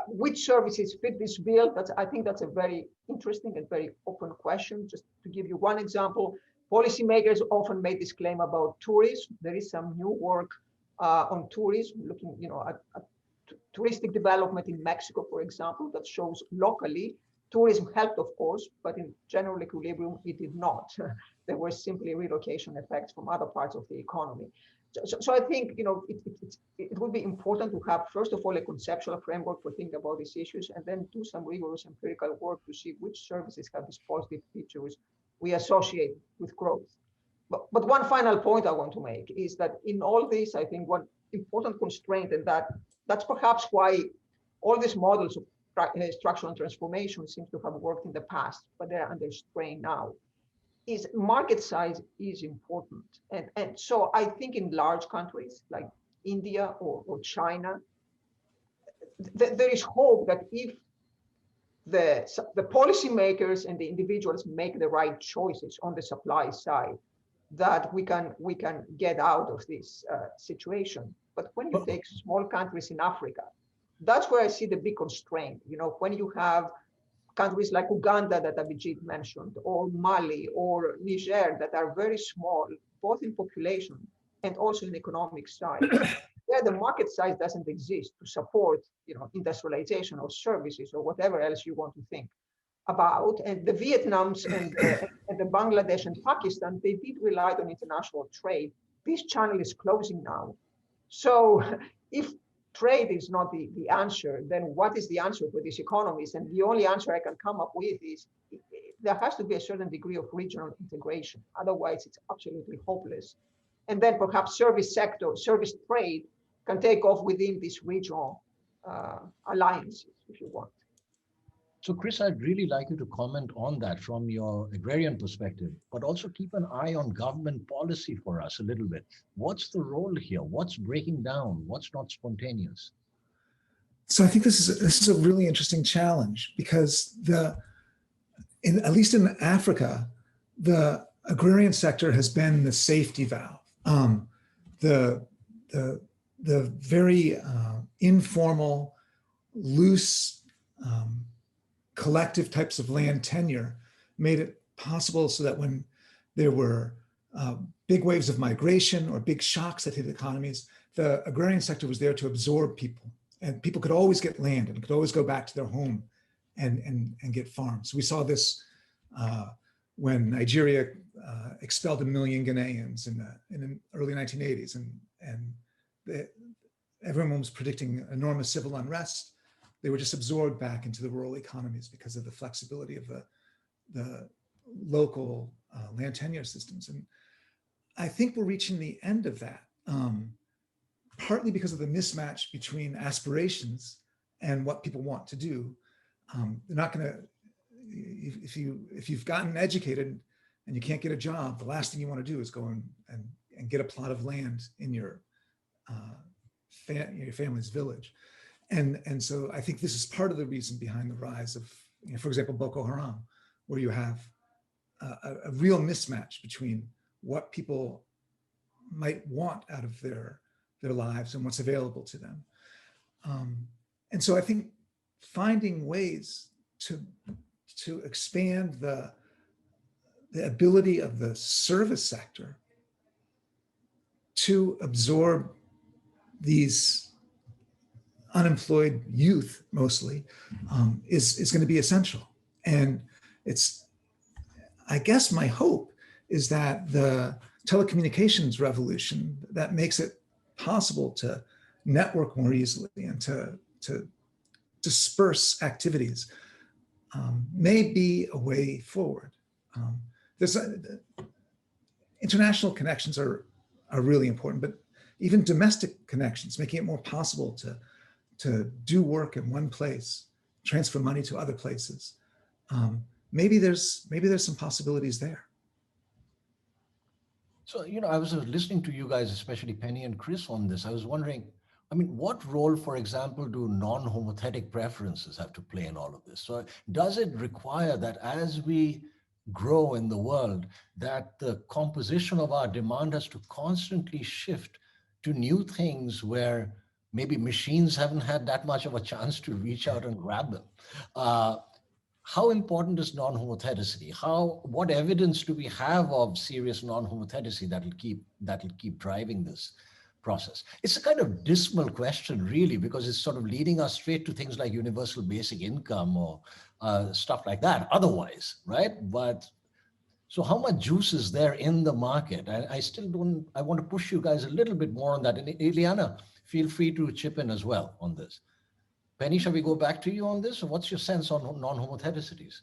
Which services fit this bill? I think that's a very interesting and very open question. Just to give you one example, policymakers often made this claim about tourism. There is some new work on tourism, looking at touristic development in Mexico, for example, that shows locally tourism helped, of course, but in general equilibrium, it did not. There were simply relocation effects from other parts of the economy. So I think it would be important to have, first of all, a conceptual framework for thinking about these issues, and then do some rigorous empirical work to see which services have these positive features we associate with growth. But one final point I want to make is that in all this, I think one important constraint, and that's perhaps why all these models of structural transformation seem to have worked in the past, but they're under strain now, is market size is important. And so I think in large countries like India or China, there is hope that if the policymakers and the individuals make the right choices on the supply side, that we can get out of this situation. But when you take small countries in Africa, that's where I see the big constraint. When you have countries like Uganda that Abhijit mentioned, or Mali or Niger that are very small, both in population and also in economic size, where the market size doesn't exist to support industrialization or services or whatever else you want to think about. And the Vietnams and the Bangladesh and Pakistan, they did rely on international trade. This channel is closing now. So if trade is not the answer, then what is the answer for these economies? And the only answer I can come up with is there has to be a certain degree of regional integration. Otherwise, it's absolutely hopeless. And then perhaps service sector, service trade can take off within these regional alliances, if you want. So Chris, I'd really like you to comment on that from your agrarian perspective, but also keep an eye on government policy for us a little bit. What's the role here? What's breaking down? What's not spontaneous? So I think this is a really interesting challenge, because at least in Africa, the agrarian sector has been the safety valve. The very informal, loose, collective types of land tenure made it possible so that when there were big waves of migration or big shocks that hit economies, the agrarian sector was there to absorb people, and people could always get land and could always go back to their home and get farms. So we saw this when Nigeria expelled 1 million Ghanaians in the early 1980s, and everyone was predicting enormous civil unrest. they were just absorbed back into the rural economies because of the flexibility of the local land tenure systems. And I think we're reaching the end of that, partly because of the mismatch between aspirations and what people want to do. They're not going to, if you've gotten educated and you can't get a job, the last thing you want to do is go and get a plot of land in your family's village. And so I think this is part of the reason behind the rise of, for example, Boko Haram, where you have a real mismatch between what people might want out of their lives and what's available to them. And so I think finding ways to expand the ability of the service sector to absorb these unemployed youth mostly is going to be essential. And I guess my hope is that the telecommunications revolution that makes it possible to network more easily and to disperse activities may be a way forward. International connections are really important, but even domestic connections, making it more possible to do work in one place, transfer money to other places. Maybe there's some possibilities there. So, I was listening to you guys, especially Penny and Chris, on this. I was wondering, what role, for example, do non-homothetic preferences have to play in all of this? So does it require that as we grow in the world, that the composition of our demand has to constantly shift to new things where maybe machines haven't had that much of a chance to reach out and grab them? How important is non-homotheticity? What evidence do we have of serious non-homotheticity that'll keep driving this process? It's a kind of dismal question, really, because it's sort of leading us straight to things like universal basic income or stuff like that otherwise, right? But so how much juice is there in the market? I want to push you guys a little bit more on that. And Eliana, feel free to chip in as well on this. Penny, shall we go back to you on this? Or what's your sense on non-homotheticities?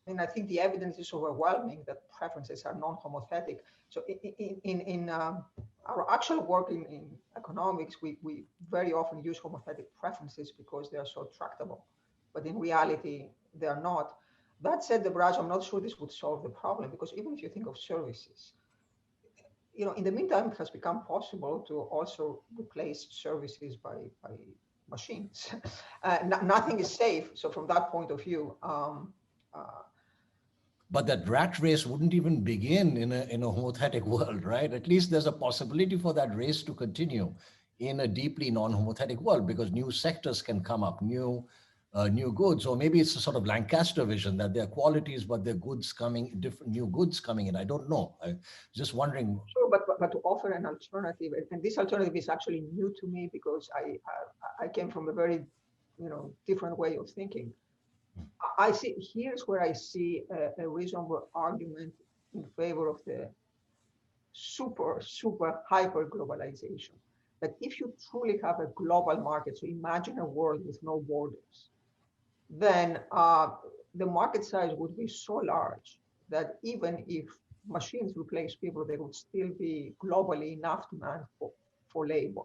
And I think the evidence is overwhelming that preferences are non-homothetic. So in our actual work in economics, we very often use homothetic preferences because they are so tractable. But in reality, they are not. That said, Debraj, I'm not sure this would solve the problem, because even if you think of services, in the meantime, it has become possible to also replace services by machines. Nothing is safe. So from that point of view, but that rat race wouldn't even begin in a homothetic world, right? At least there's a possibility for that race to continue in a deeply non-homothetic world, because new sectors can come up, new goods, or maybe it's a sort of Lancaster vision that there are qualities, but there are goods coming, different new goods coming in. I don't know. I'm just wondering. Sure, but to offer an alternative, and this alternative is actually new to me because I came from a very, different way of thinking. Here's where I see a reasonable argument in favor of the super hyper globalization. That if you truly have a global market, so imagine a world with no borders, then the market size would be so large that even if machines replace people, there would still be globally enough demand for labor.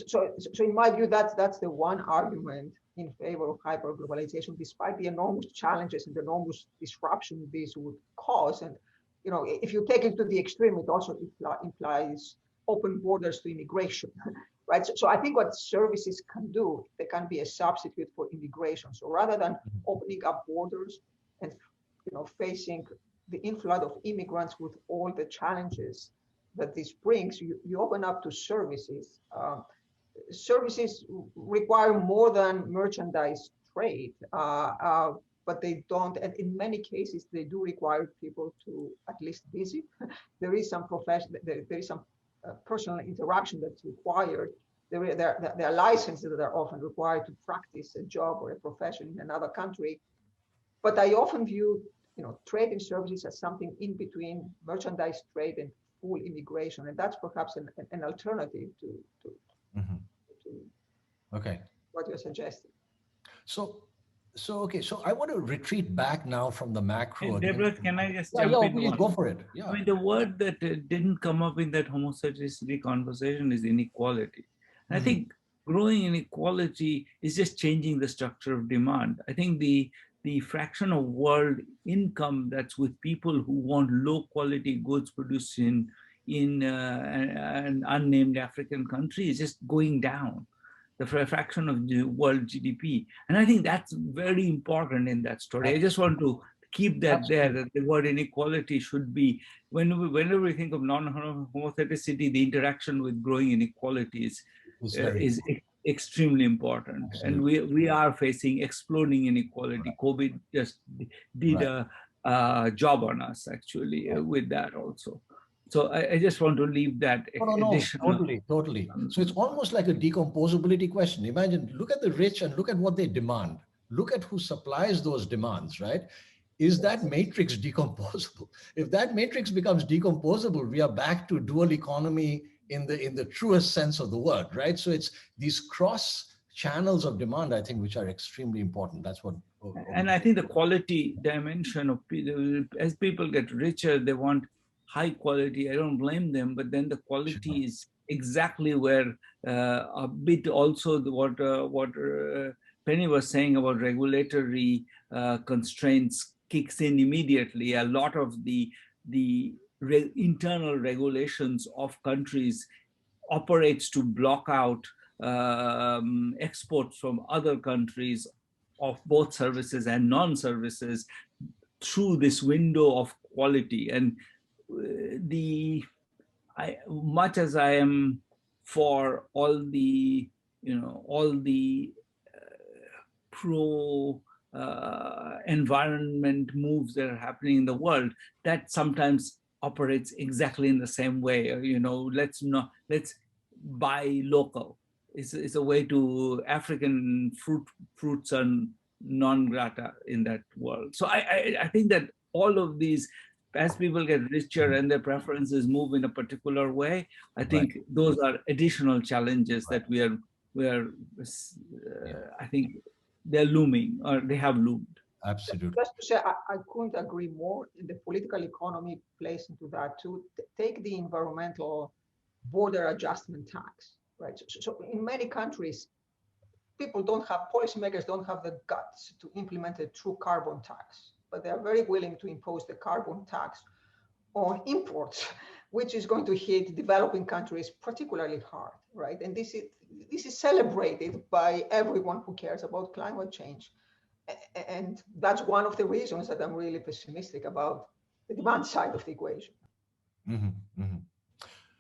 So in my view, that's the one argument in favor of hyperglobalization, despite the enormous challenges and the enormous disruption this would cause. And if you take it to the extreme, it also implies open borders to immigration, right? So I think what services can do, they can be a substitute for immigration. So rather than opening up borders and facing the inflood of immigrants with all the challenges that this brings, you open up to services. Services require more than merchandise trade, but they don't, and in many cases, they do require people to at least visit. There is some personal interaction that's required. There are licenses that are often required to practice a job or a profession in another country. But I often view, trade in services as something in between merchandise trade and full immigration, and that's perhaps an alternative to Okay. what you're suggesting. Okay, so I want to retreat back now from the macro. Hey, Debraj, can I just jump in? Please go for it. Yeah. I mean, the word that didn't come up in that homosexuality conversation is inequality. And I think growing inequality is just changing the structure of demand. I think the fraction of world income that's with people who want low quality goods produced in an unnamed African country is just going down, the fraction of the world GDP. And I think that's very important in that story. I just want to keep that there, that the word inequality should be, whenever we think of non-homosexuality, the interaction with growing inequality is extremely important. Absolutely. And we are facing exploding inequality. COVID just did a job on us, actually, with that also. So I just want to leave that. Totally. So it's almost like a decomposability question. Imagine, look at the rich and look at what they demand. Look at who supplies those demands, right? Is that matrix decomposable? If that matrix becomes decomposable, we are back to dual economy in the truest sense of the word, right? So it's these cross channels of demand, I think, which are extremely important. That's what. And I think the quality dimension of people, as people get richer, they want high quality. I don't blame them, but then the quality is exactly where a bit also what Penny was saying about regulatory constraints kicks in immediately. A lot of the internal regulations of countries operates to block out exports from other countries of both services and non-services through this window of quality. And much as I am for all the pro environment moves that are happening in the world, that sometimes operates exactly in the same way. Let's buy local. It's a way to African fruits and non grata in that world. So I think that all of these, as people get richer and their preferences move in a particular way, I think those are additional challenges that we are I think they're looming, or they have loomed. Absolutely. Just to say, I couldn't agree more. The political economy plays into that too. Take the environmental border adjustment tax, right? So in many countries, policymakers don't have the guts to implement a true carbon tax, but they are very willing to impose the carbon tax on imports, which is going to hit developing countries particularly hard, right? And this is celebrated by everyone who cares about climate change. And that's one of the reasons that I'm really pessimistic about the demand side of the equation.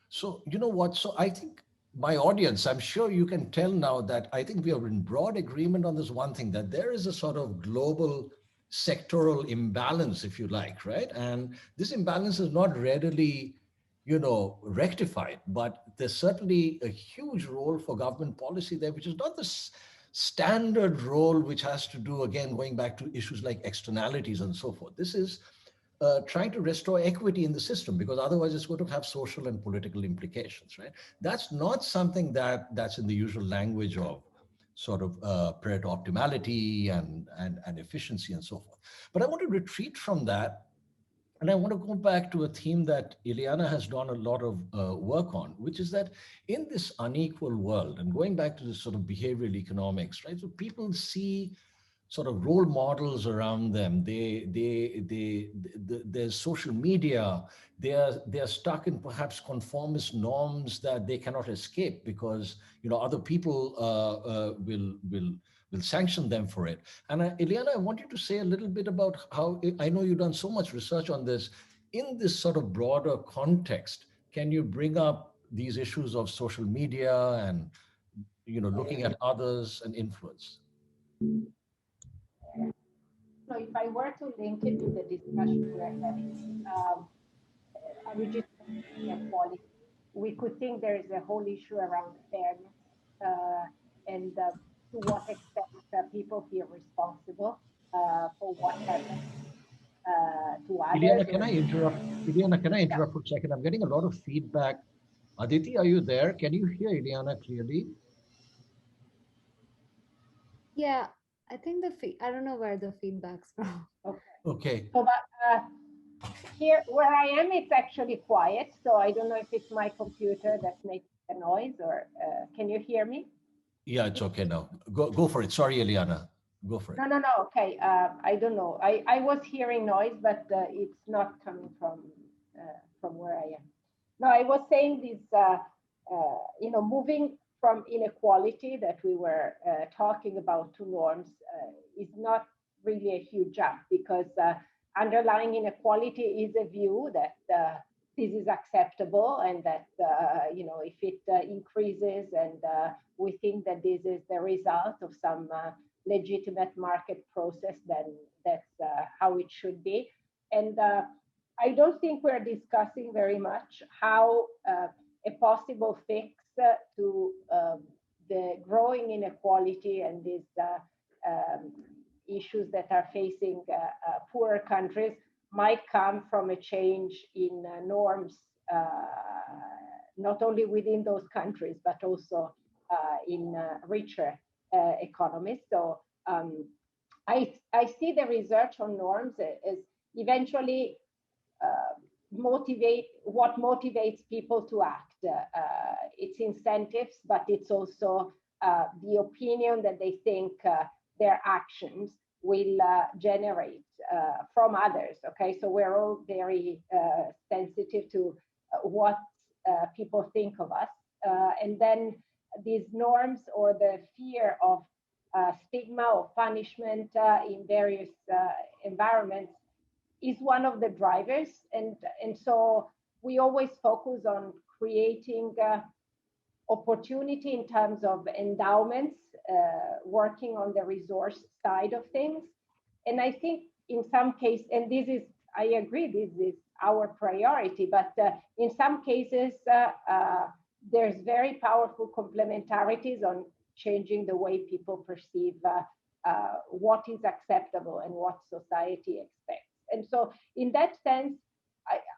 So, you know what? So I think my audience, I'm sure you can tell now that I think we are in broad agreement on this one thing, that there is a sort of global sectoral imbalance, if you like, right? And this imbalance is not readily, rectified, but there's certainly a huge role for government policy there, which is not the standard role, which has to do, again, going back to issues like externalities and so forth. This is trying to restore equity in the system, because otherwise it's going to have social and political implications, right? That's not something that's in the usual language of sort of Pareto optimality and efficiency and so forth. But I want to retreat from that, and I want to go back to a theme that Eliana has done a lot of work on, which is that in this unequal world, and going back to this sort of behavioral economics, right? So people see sort of role models around them. There's social media. They are stuck in perhaps conformist norms that they cannot escape because other people will sanction them for it. And Eliana, I want you to say a little bit about how, I know you've done so much research on this, in this sort of broader context. Can you bring up these issues of social media and looking at others and influence? So if I were to link it to the discussion we're having, Abhijit inequality, we could think there is a whole issue around fairness and to what extent people feel responsible for what happens to others. Eliana, can I interrupt for a second? I'm getting a lot of feedback. Aditi, are you there? Can you hear Eliana clearly? Yeah, I think I don't know where the feedback's from. Okay. So, but here where I am, it's actually quiet. So I don't know if it's my computer that makes the noise, or can you hear me? Yeah, it's okay now. Go for it. Sorry, Eliana. Go for it. No. Okay. I don't know. I was hearing noise, but it's not coming from where I am. No, I was saying this. Moving from inequality that we were talking about to norms is not really a huge jump, because underlying inequality is a view that this is acceptable, and that if it increases, and we think that this is the result of some legitimate market process, then that's how it should be. And I don't think we're discussing very much how a possible fix to the growing inequality and these issues that are facing poorer countries might come from a change in norms, not only within those countries, but also in richer economies. So I see the research on norms as eventually what motivates people to act. It's incentives, but it's also the opinion that they think their actions will generate from others. Okay, so we're all very sensitive to what people think of us, and then these norms, or the fear of stigma or punishment in various environments, is one of the drivers. And so we always focus on creating opportunity in terms of endowments, working on the resource side of things. And I think in some cases, and this is, I agree, this is our priority, but in some cases, there's very powerful complementarities on changing the way people perceive what is acceptable and what society expects. And so in that sense,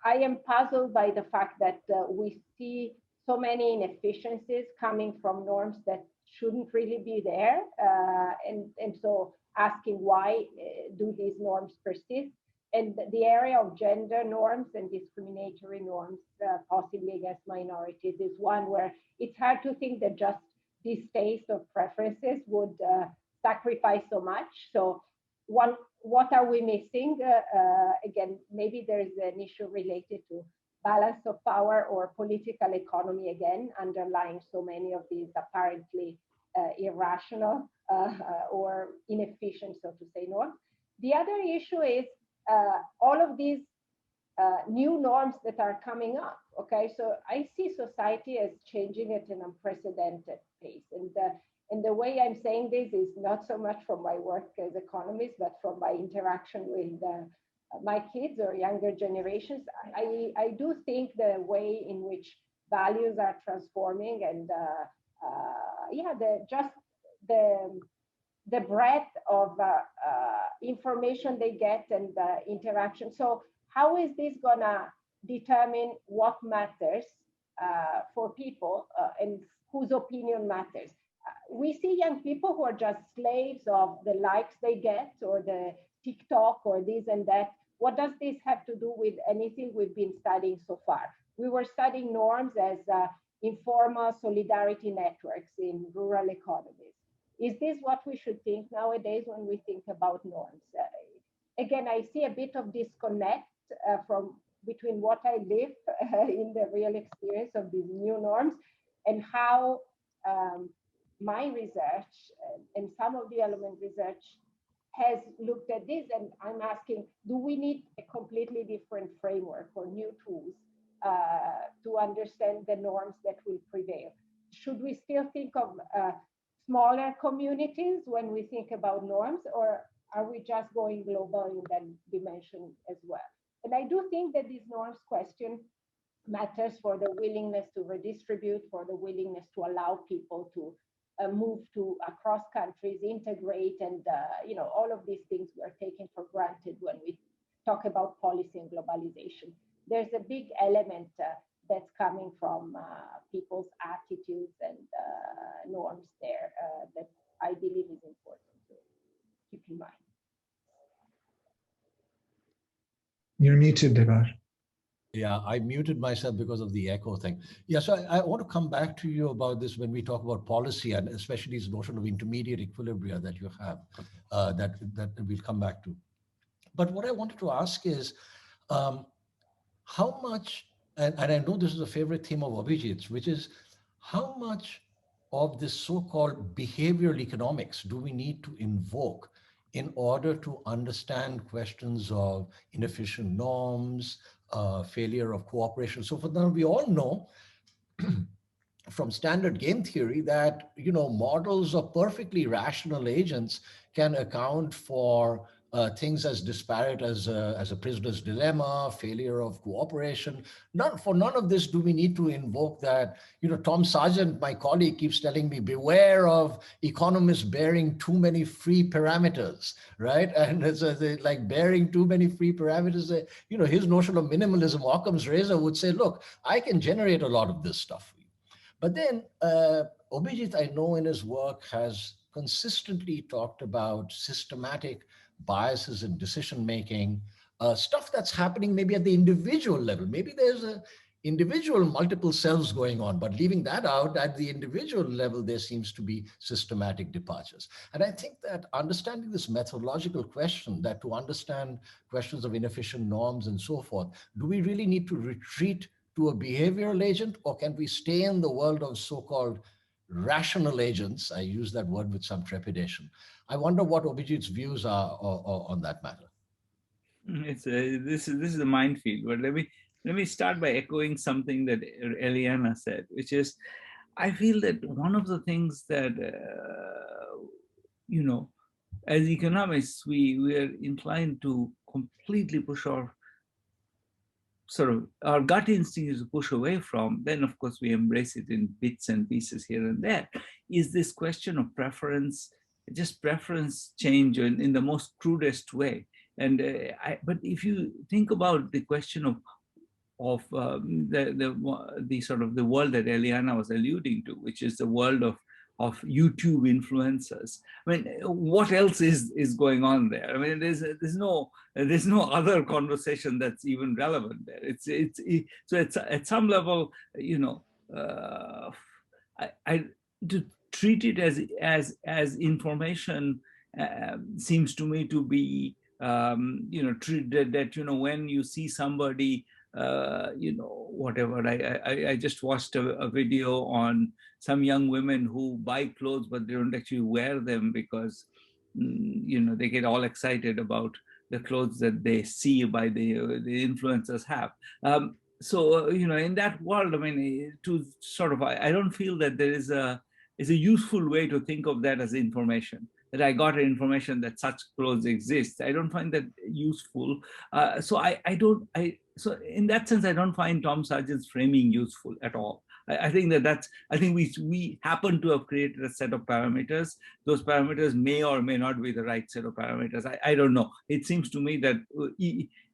I am puzzled by the fact that we see so many inefficiencies coming from norms that shouldn't really be there. And so asking why do these norms persist? And the area of gender norms and discriminatory norms, possibly against minorities, is one where it's hard to think that just this taste of preferences would sacrifice so much. So what are we missing? Again, maybe there is an issue related to balance of power or political economy, again, underlying so many of these apparently irrational or inefficient, so to say, norms. The other issue is all of these new norms that are coming up. Okay, so I see society as changing at an unprecedented pace, and the way I'm saying this is not so much from my work as economist, but from my interaction with my kids or younger generations. I do think the way in which values are transforming, and the breadth of information they get, and interaction. So how is this gonna determine what matters for people and whose opinion matters? We see young people who are just slaves of the likes they get, or the TikTok, or this and that. What does this have to do with anything we've been studying so far? We were studying norms as informal solidarity networks in rural economies. Is this what we should think nowadays when we think about norms? Again, I see a bit of disconnect from between what I live in the real experience of these new norms, and how my research and some of the element research has looked at this. And I'm asking, do we need a completely different framework or new tools to understand the norms that will prevail? Should we still think of smaller communities when we think about norms, or are we just going global in that dimension as well? And I do think that this norms question matters for the willingness to redistribute, for the willingness to allow people to move to across countries, integrate, and all of these things we are taking for granted when we talk about policy and globalization. There's a big element that's coming from people's attitudes and norms there that I believe is important. You're muted, Debraj. Yeah, I muted myself because of the echo thing. Yeah, so I want to come back to you about this when we talk about policy, and especially this notion of intermediate equilibria that you have, that we'll come back to. But what I wanted to ask is, how much, and I know this is a favorite theme of Abhijit's, which is how much of this so-called behavioral economics do we need to invoke in order to understand questions of inefficient norms, failure of cooperation. So for now, we all know from standard game theory that, you know, models of perfectly rational agents can account for things as disparate as a prisoner's dilemma, failure of cooperation. For none of this do we need to invoke that, you know, Tom Sargent, my colleague, keeps telling me, beware of economists bearing too many free parameters, right? And it's like bearing too many free parameters, you know, his notion of minimalism, Occam's razor would say, look, I can generate a lot of this stuff. But then Abhijit, I know in his work, has consistently talked about systematic biases in decision-making, stuff that's happening maybe at the individual level. Maybe there's a individual multiple selves going on, but leaving that out, at the individual level, there seems to be systematic departures. And I think that understanding this methodological question, that to understand questions of inefficient norms and so forth, do we really need to retreat to a behavioral agent, or can we stay in the world of so-called rational agents? I use that word with some trepidation. I wonder what Abhijit's views are on that matter. This is a minefield, but let me start by echoing something that Eliana said, which is, I feel that one of the things that you know, as economists, we are inclined to completely push our gut instinct is to push away from, then of course we embrace it in bits and pieces here and there, is this question of preference, just preference change in the most crudest way. And but if you think about the question of the sort of the world that Eliana was alluding to, which is the world of YouTube influencers. I mean, what else is going on there? I mean, there's no other conversation that's even relevant there. So it's at some level, you know, to treat it as information seems to me to be you know, treated that, you know, when you see somebody you know, whatever. I just watched a video on some young women who buy clothes, but they don't actually wear them because, you know, they get all excited about the clothes that they see by the influencers have. So, you know, in that world, I mean, to sort of, I don't feel that there is a useful way to think of that as information, that I got information that such clothes exist. I don't find that useful. So in that sense, I don't find Tom Sargent's framing useful at all. I think I think we happen to have created a set of parameters. Those parameters may or may not be the right set of parameters. I don't know. It seems to me that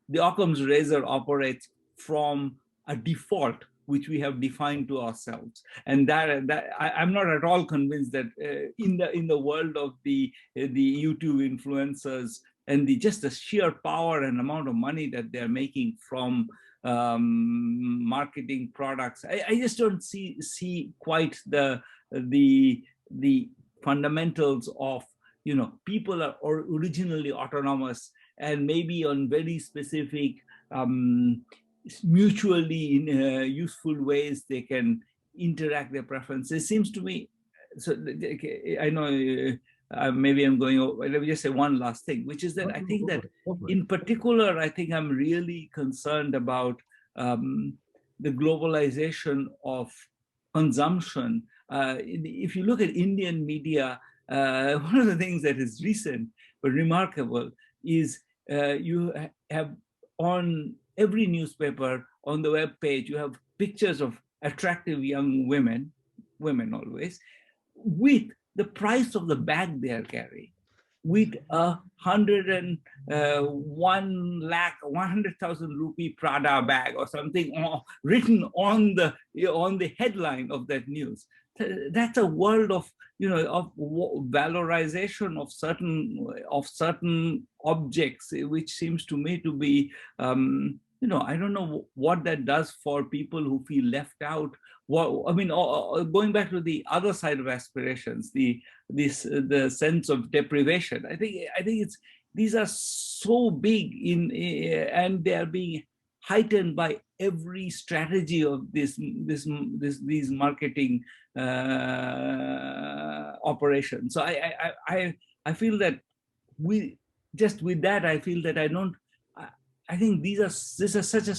the Occam's razor operates from a default which we have defined to ourselves, and that I'm not at all convinced that in the world of the YouTube influencers and just the sheer power and amount of money that they're making from marketing products, I just don't see quite the fundamentals of, you know, people are originally autonomous and maybe on very specific mutually useful ways they can interact their preferences. It seems to me, so I know maybe I'm going over, let me just say one last thing, which is that I think that in particular, I think I'm really concerned about the globalization of consumption. If you look at Indian media, one of the things that is recent but remarkable is you have on every newspaper, on the web page, you have pictures of attractive young women always, with the price of the bag they are carrying, with 100,000 rupee Prada bag or something written on the headline of that news. that's a world of, of valorization of certain objects, which seems to me to be, I don't know what that does for people who feel left out. I mean, going back to the other side of aspirations, the sense of deprivation. I think these are so big and they are being heightened by every strategy of these marketing operations. So I feel that with that I feel that I think this is such a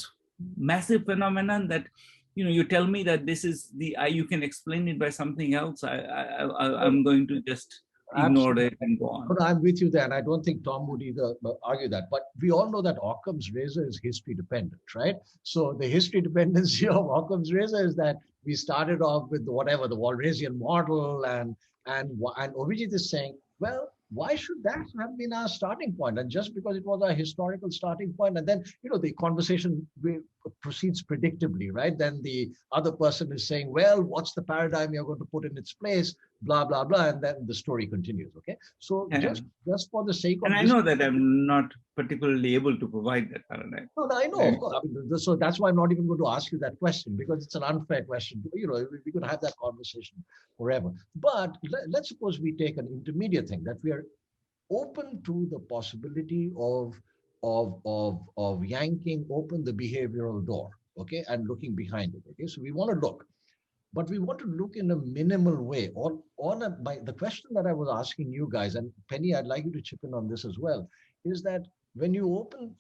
massive phenomenon that you tell me that this is you can explain it by something else. I'm going to just ignore it and go on. No, I'm with you there, and I don't think Tom would either argue that. But we all know that Occam's razor is history dependent, right? So the history dependency of Occam's razor is that we started off with the Walrasian model, and Abhijit is saying, well, why should that have been our starting point? And just because it was our historical starting point, and then the conversation proceeds predictably, right? Then the other person is saying, well, what's the paradigm you're going to put in its place? Blah blah blah, and then the story continues. Okay, so just for the sake of, and I know that I'm not particularly able to provide that paradigm. No, I know, of course. So that's why I'm not even going to ask you that question, because it's an unfair question. We could have that conversation forever. But let's suppose we take an intermediate thing, that we are open to the possibility of yanking open the behavioral door, okay, and looking behind it. Okay, so we want to look. But we want to look in a minimal way. The question that I was asking you guys, and Penny, I'd like you to chip in on this as well, is that when you open,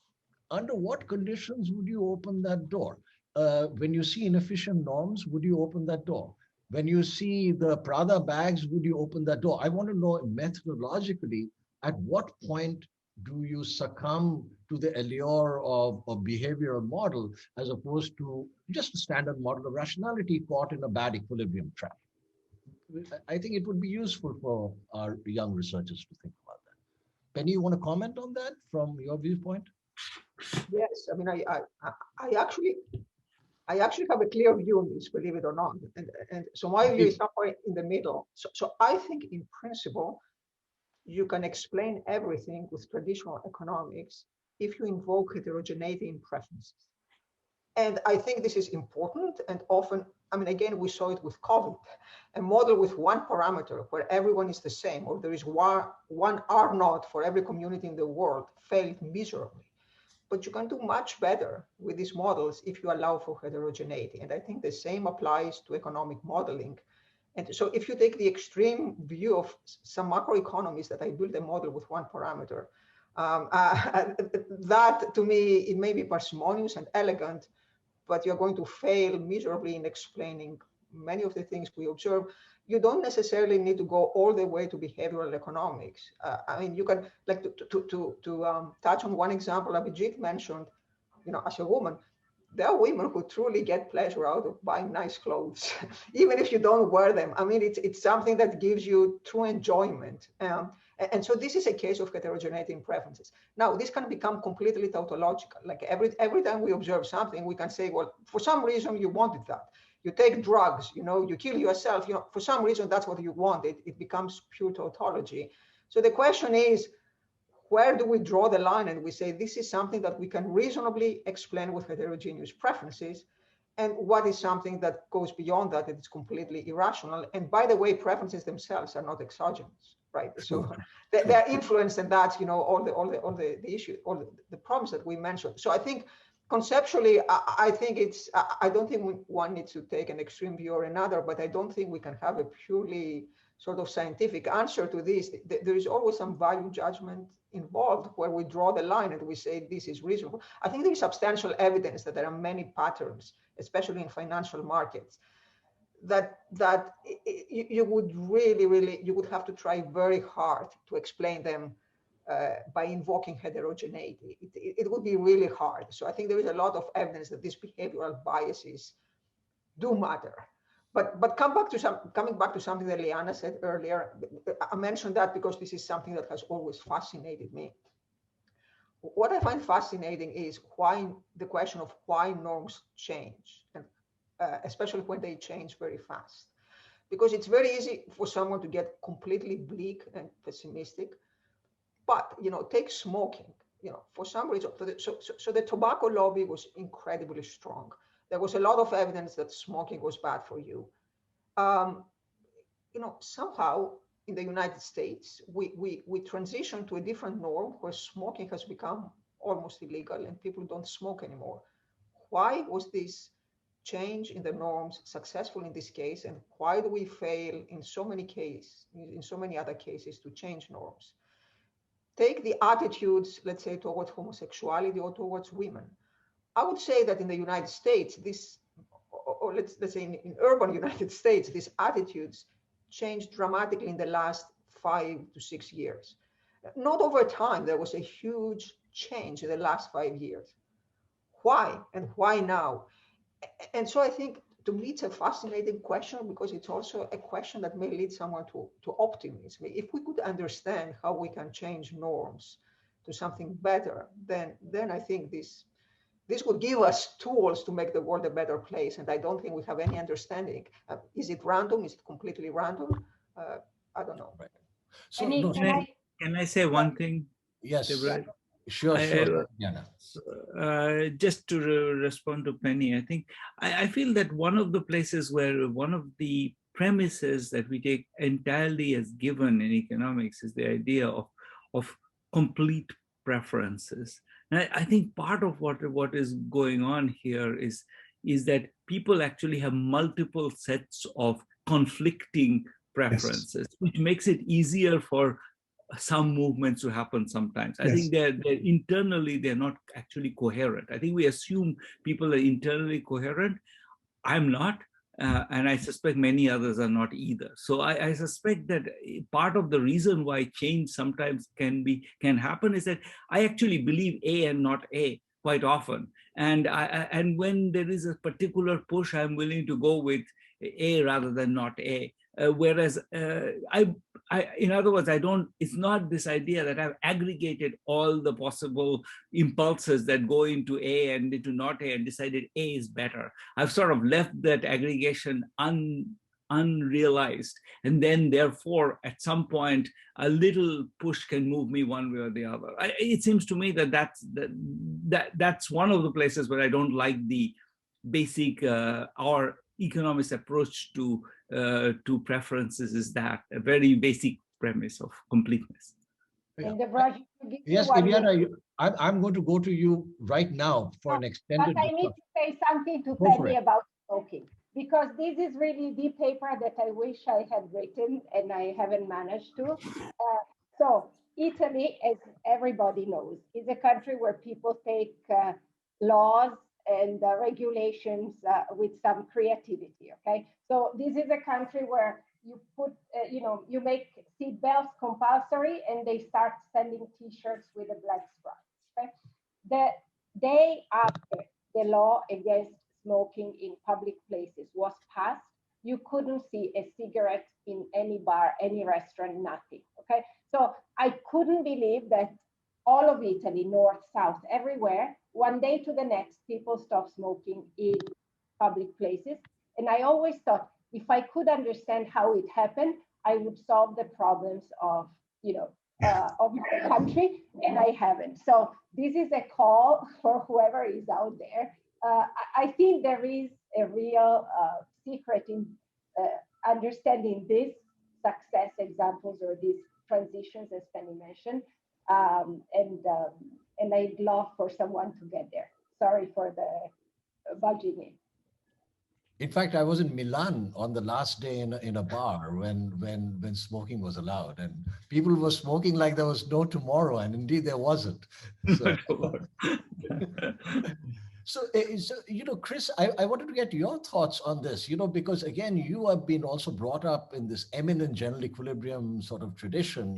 under what conditions would you open that door? When you see inefficient norms, would you open that door? When you see the Prada bags, would you open that door? I want to know methodologically, at what point do you succumb to the allure of a behavioral model as opposed to just a standard model of rationality caught in a bad equilibrium trap? I think it would be useful for our young researchers to think about that. Penny, you want to comment on that from your viewpoint? Yes, I mean, I actually have a clear view on this, believe it or not. And so my view is somewhere in the middle. So I think in principle, you can explain everything with traditional economics if you invoke heterogeneity in preferences. And I think this is important, and often, I mean, again, we saw it with COVID, a model with one parameter where everyone is the same, or there is one R naught for every community in the world, failed miserably. But you can do much better with these models if you allow for heterogeneity. And I think the same applies to economic modeling. And so if you take the extreme view of some macroeconomists that I build a model with one parameter, that to me, it may be parsimonious and elegant, but you're going to fail miserably in explaining many of the things we observe. You don't necessarily need to go all the way to behavioral economics. I mean, you can, like, to touch on one example Abhijit mentioned, as a woman, there are women who truly get pleasure out of buying nice clothes, even if you don't wear them. I mean, it's something that gives you true enjoyment. And so this is a case of heterogeneity in preferences. Now, this can become completely tautological. Like every time we observe something, we can say, well, for some reason you wanted that. You take drugs, you kill yourself, for some reason that's what you wanted. It becomes pure tautology. So the question is, where do we draw the line? And we say, this is something that we can reasonably explain with heterogeneous preferences. And what is something that goes beyond that, it's completely irrational. And by the way, preferences themselves are not exogenous, right? So they're influenced, and that's, all the issue, all the problems that we mentioned. So I think conceptually, I think I don't think one needs to take an extreme view or another, but I don't think we can have a purely sort of scientific answer to this. There is always some value judgment involved where we draw the line and we say this is reasonable. I think there is substantial evidence that there are many patterns, especially in financial markets, that you would really you would have to try very hard to explain them by invoking heterogeneity. It would be really hard. So I think there is a lot of evidence that these behavioral biases do matter. But coming back to something that Eliana said earlier, I mentioned that because this is something that has always fascinated me. What I find fascinating is the question of why norms change, and especially when they change very fast. because it's very easy for someone to get completely bleak and pessimistic. But, take smoking, for some reason, so the tobacco lobby was incredibly strong. There was a lot of evidence that smoking was bad for you. Somehow in the United States, we transitioned to a different norm where smoking has become almost illegal and people don't smoke anymore. Why was this change in the norms successful in this case, and why do we fail in so many other cases to change norms? Take the attitudes, let's say, towards homosexuality or towards women. I would say that in the United States, or let's say in urban United States, these attitudes changed dramatically in the last 5 to 6 years. Not over time, there was a huge change in the last 5 years. Why, and why now? And so I think, to me, it's a fascinating question, because it's also a question that may lead someone to optimism. If we could understand how we can change norms to something better, then I think this would give us tools to make the world a better place. And I don't think we have any understanding. Is it random? Is it completely random? I don't know. Right. So, Can I say one thing? Yes. Debraj? Sure. Eliana. Just to respond to Penny, I think I feel that one of the places where one of the premises that we take entirely as given in economics is the idea of complete preferences. And I think part of what is going on here is that people actually have multiple sets of conflicting preferences, yes, which makes it easier for some movements to happen sometimes. I think they're internally, they're not actually coherent. I think we assume people are internally coherent. I'm not, and I suspect many others are not either. So I suspect that part of the reason why change sometimes can happen is that I actually believe A and not A quite often. And when there is a particular push, I'm willing to go with A rather than not A. Whereas in other words, it's not this idea that I've aggregated all the possible impulses that go into A and into not A and decided A is better. I've sort of left that aggregation unrealized. And then therefore, at some point, a little push can move me one way or the other. It seems to me that's one of the places where I don't like the basic, our economist approach to preferences is that a very basic premise of completeness. And Debraj, yes, Eliana, I'm going to go to you right now for an extended. But I need to say something to Penny about smoking, because this is really the paper that I wish I had written and I haven't managed to. So Italy, as everybody knows, is a country where people take laws and regulations with some creativity, okay? So this is a country where you put, you make seat belts compulsory and they start sending t-shirts with a black stripe, okay? The day after the law against smoking in public places was passed, you couldn't see a cigarette in any bar, any restaurant, nothing, okay? So I couldn't believe that all of Italy, north, south, everywhere, one day to the next, people stop smoking in public places. And I always thought, if I could understand how it happened, I would solve the problems of, of my country, and I haven't. So this is a call for whoever is out there. I think there is a real secret in understanding these success examples or these transitions, as Penny mentioned. And I'd love for someone to get there. Sorry for the budging in. In fact, I was in Milan on the last day in a bar when smoking was allowed, and people were smoking like there was no tomorrow, and indeed there wasn't. So, Chris, I wanted to get your thoughts on this, because again, you have been also brought up in this eminent general equilibrium sort of tradition,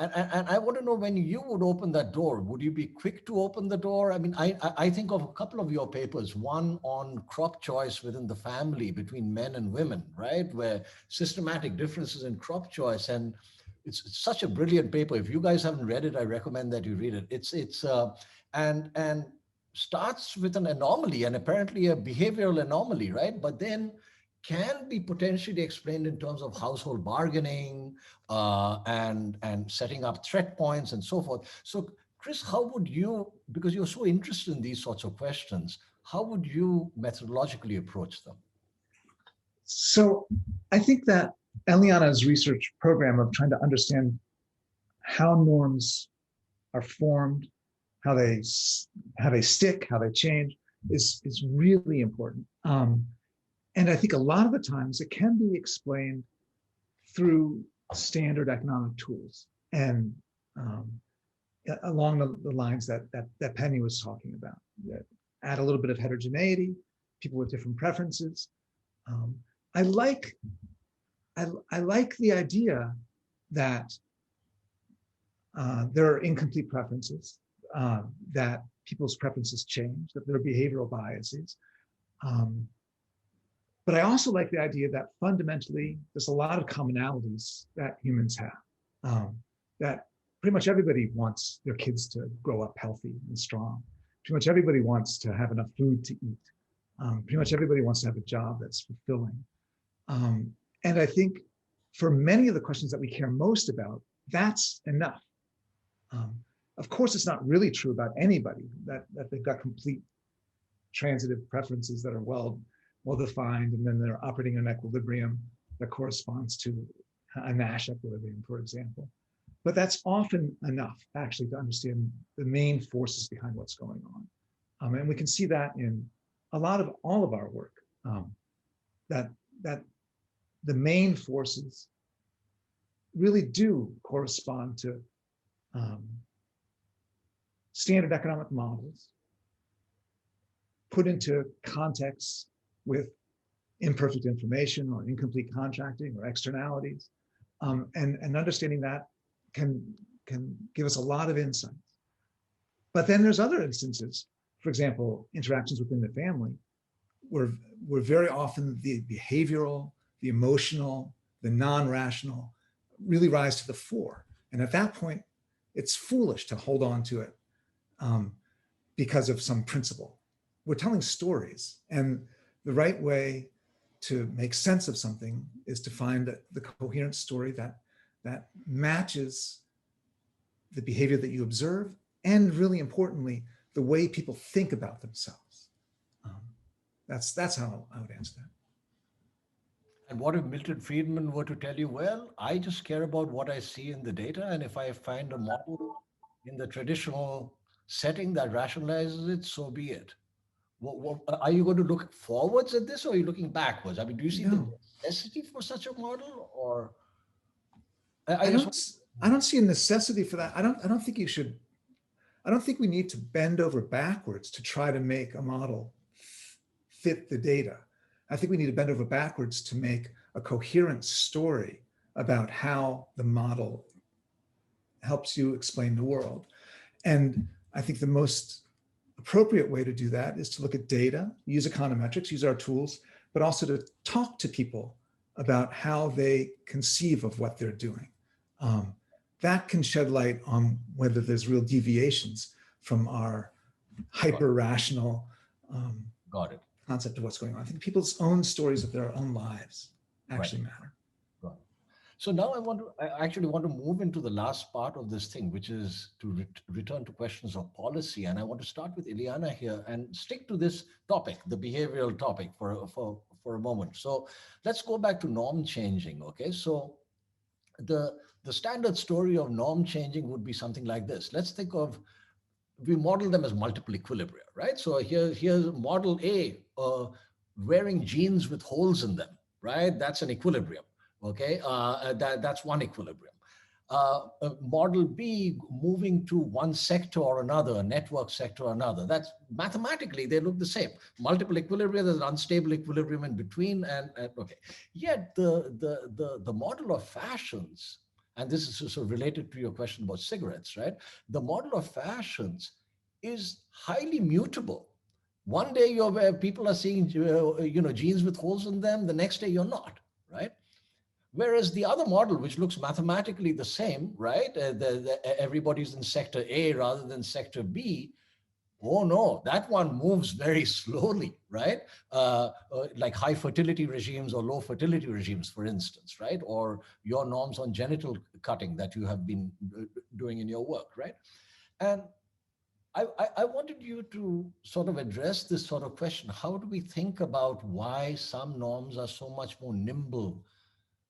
And I want to know, when you would open that door, would you be quick to open the door? I mean, I think of a couple of your papers, one on crop choice within the family between men and women, right? Where systematic differences in crop choice. And it's such a brilliant paper. If you guys haven't read it, I recommend that you read it. And starts with an anomaly, and apparently a behavioral anomaly, right? But then can be potentially explained in terms of household bargaining and setting up threat points and so forth. So Chris, how would you, because you're so interested in these sorts of questions, how would you methodologically approach them? So I think that Eliana's research program of trying to understand how norms are formed, how they stick, how they change, is really important. And I think a lot of the times it can be explained through standard economic tools and along the lines that Penny was talking about. That add a little bit of heterogeneity, people with different preferences. I like the idea that there are incomplete preferences, that people's preferences change, that there are behavioral biases. But I also like the idea that fundamentally, there's a lot of commonalities that humans have, that pretty much everybody wants their kids to grow up healthy and strong. Pretty much everybody wants to have enough food to eat. Pretty much everybody wants to have a job that's fulfilling. And I think for many of the questions that we care most about, that's enough. Of course, it's not really true about anybody that they've got complete transitive preferences that are well defined, and then they're operating in an equilibrium that corresponds to a Nash equilibrium, for example. But that's often enough, actually, to understand the main forces behind what's going on. And we can see that in all of our work, that the main forces really do correspond to standard economic models put into context with imperfect information or incomplete contracting or externalities. And understanding that can give us a lot of insights. But then there's other instances, for example, interactions within the family, where very often the behavioral, the emotional, the non-rational really rise to the fore. And at that point, it's foolish to hold on to it because of some principle. We're telling stories, and the right way to make sense of something is to find the coherent story that matches the behavior that you observe, and really importantly, the way people think about themselves. That's how I would answer that. And what if Milton Friedman were to tell you, well, I just care about what I see in the data, and if I find a model in the traditional setting that rationalizes it, so be it. Are you going to look forwards at this, or are you looking backwards? I mean, do you see the necessity for such a model, or? I don't see a necessity for that. I don't think you should. I don't think we need to bend over backwards to try to make a model fit the data. I think we need to bend over backwards to make a coherent story about how the model helps you explain the world. And I think the most appropriate way to do that is to look at data, use econometrics, use our tools, but also to talk to people about how they conceive of what they're doing. That can shed light on whether there's real deviations from our hyper-rational concept of what's going on. I think people's own stories of their own lives actually matter. So now I actually want to move into the last part of this thing, which is to return to questions of policy. And I want to start with Eliana here and stick to this topic, the behavioral topic, for a moment. So let's go back to norm changing. Okay, so the standard story of norm changing would be something like this. Let's think of, we model them as multiple equilibria, right? So here's model A, wearing jeans with holes in them, right? That's an equilibrium. Okay, that's one equilibrium. Model B, moving to one sector or another, a network sector or another. That's mathematically, they look the same. Multiple equilibria, there's an unstable equilibrium in between, and okay. Yet the model of fashions, and this is sort of related to your question about cigarettes, right? The model of fashions is highly mutable. One day people are seeing jeans with holes in them, the next day you're not, right? Whereas the other model, which looks mathematically the same, right? Everybody's in sector A rather than sector B. Oh no, that one moves very slowly, right? Like high fertility regimes or low fertility regimes, for instance, right? Or your norms on genital cutting that you have been doing in your work, right? And I wanted you to sort of address this sort of question. How do we think about why some norms are so much more nimble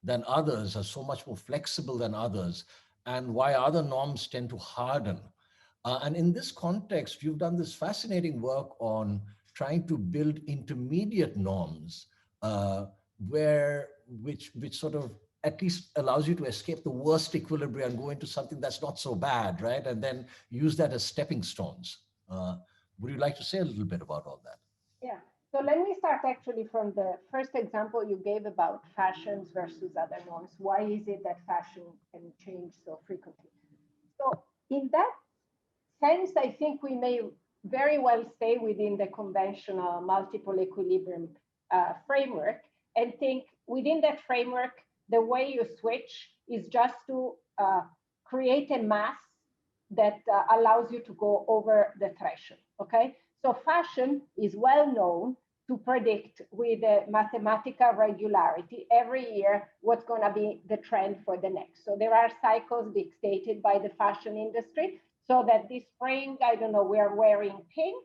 than others, are so much more flexible than others, and why other norms tend to harden? And in this context, you've done this fascinating work on trying to build intermediate norms, which sort of at least allows you to escape the worst equilibrium and go into something that's not so bad, right? And then use that as stepping stones. Would you like to say a little bit about all that? Yeah. So let me start actually from the first example you gave about fashions versus other norms. Why is it that fashion can change so frequently? So in that sense, I think we may very well stay within the conventional multiple equilibrium framework and think within that framework, the way you switch is just to create a mass that allows you to go over the threshold, okay? So fashion is well known to predict with a mathematical regularity every year what's going to be the trend for the next. So there are cycles dictated by the fashion industry, so that this spring, I don't know, we are wearing pink,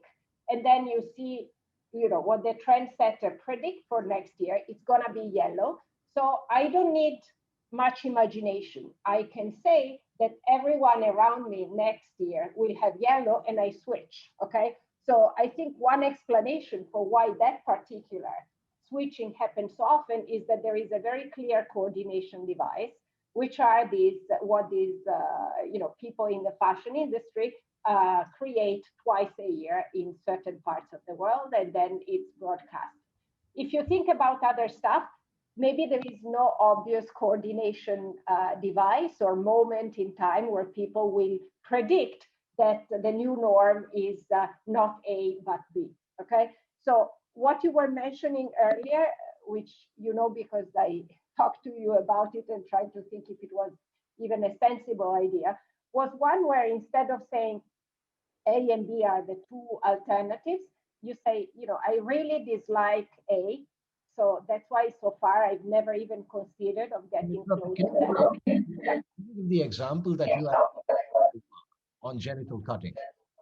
and then you see, what the trendsetter predict for next year, it's going to be yellow. So I don't need much imagination. I can say that everyone around me next year will have yellow and I switch, okay? So I think one explanation for why that particular switching happens so often is that there is a very clear coordination device, which are what these people in the fashion industry create twice a year in certain parts of the world, and then it's broadcast. If you think about other stuff, maybe there is no obvious coordination device or moment in time where people will predict that the new norm is not A but B. Okay, so what you were mentioning earlier, which because I talked to you about it and tried to think if it was even a sensible idea, was one where instead of saying A and B are the two alternatives, you say, I really dislike A, so that's why so far I've never even considered of getting close to that. Give the example that you have on genital cutting,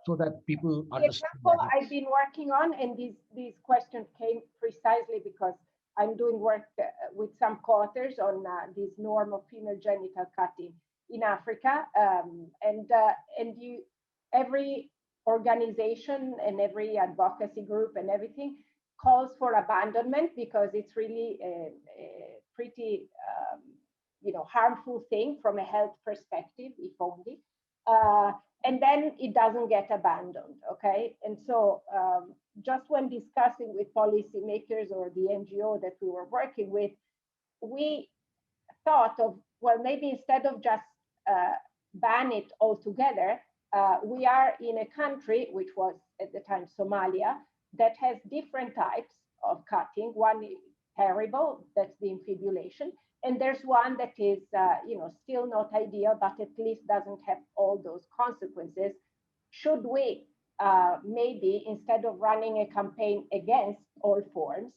so that people The understand. example I've been working on, and these questions came precisely because I'm doing work with some co-authors on this norm of female genital cutting in Africa, every organization and every advocacy group and everything calls for abandonment because it's really a pretty harmful thing from a health perspective, if only. And then it doesn't get abandoned, okay? And so just when discussing with policymakers or the NGO that we were working with, we thought of, well, maybe instead of just ban it altogether, we are in a country, which was at the time Somalia, that has different types of cutting. One is terrible, that's the infibulation. And there's one that is, still not ideal, but at least doesn't have all those consequences. Should we maybe, instead of running a campaign against all forms,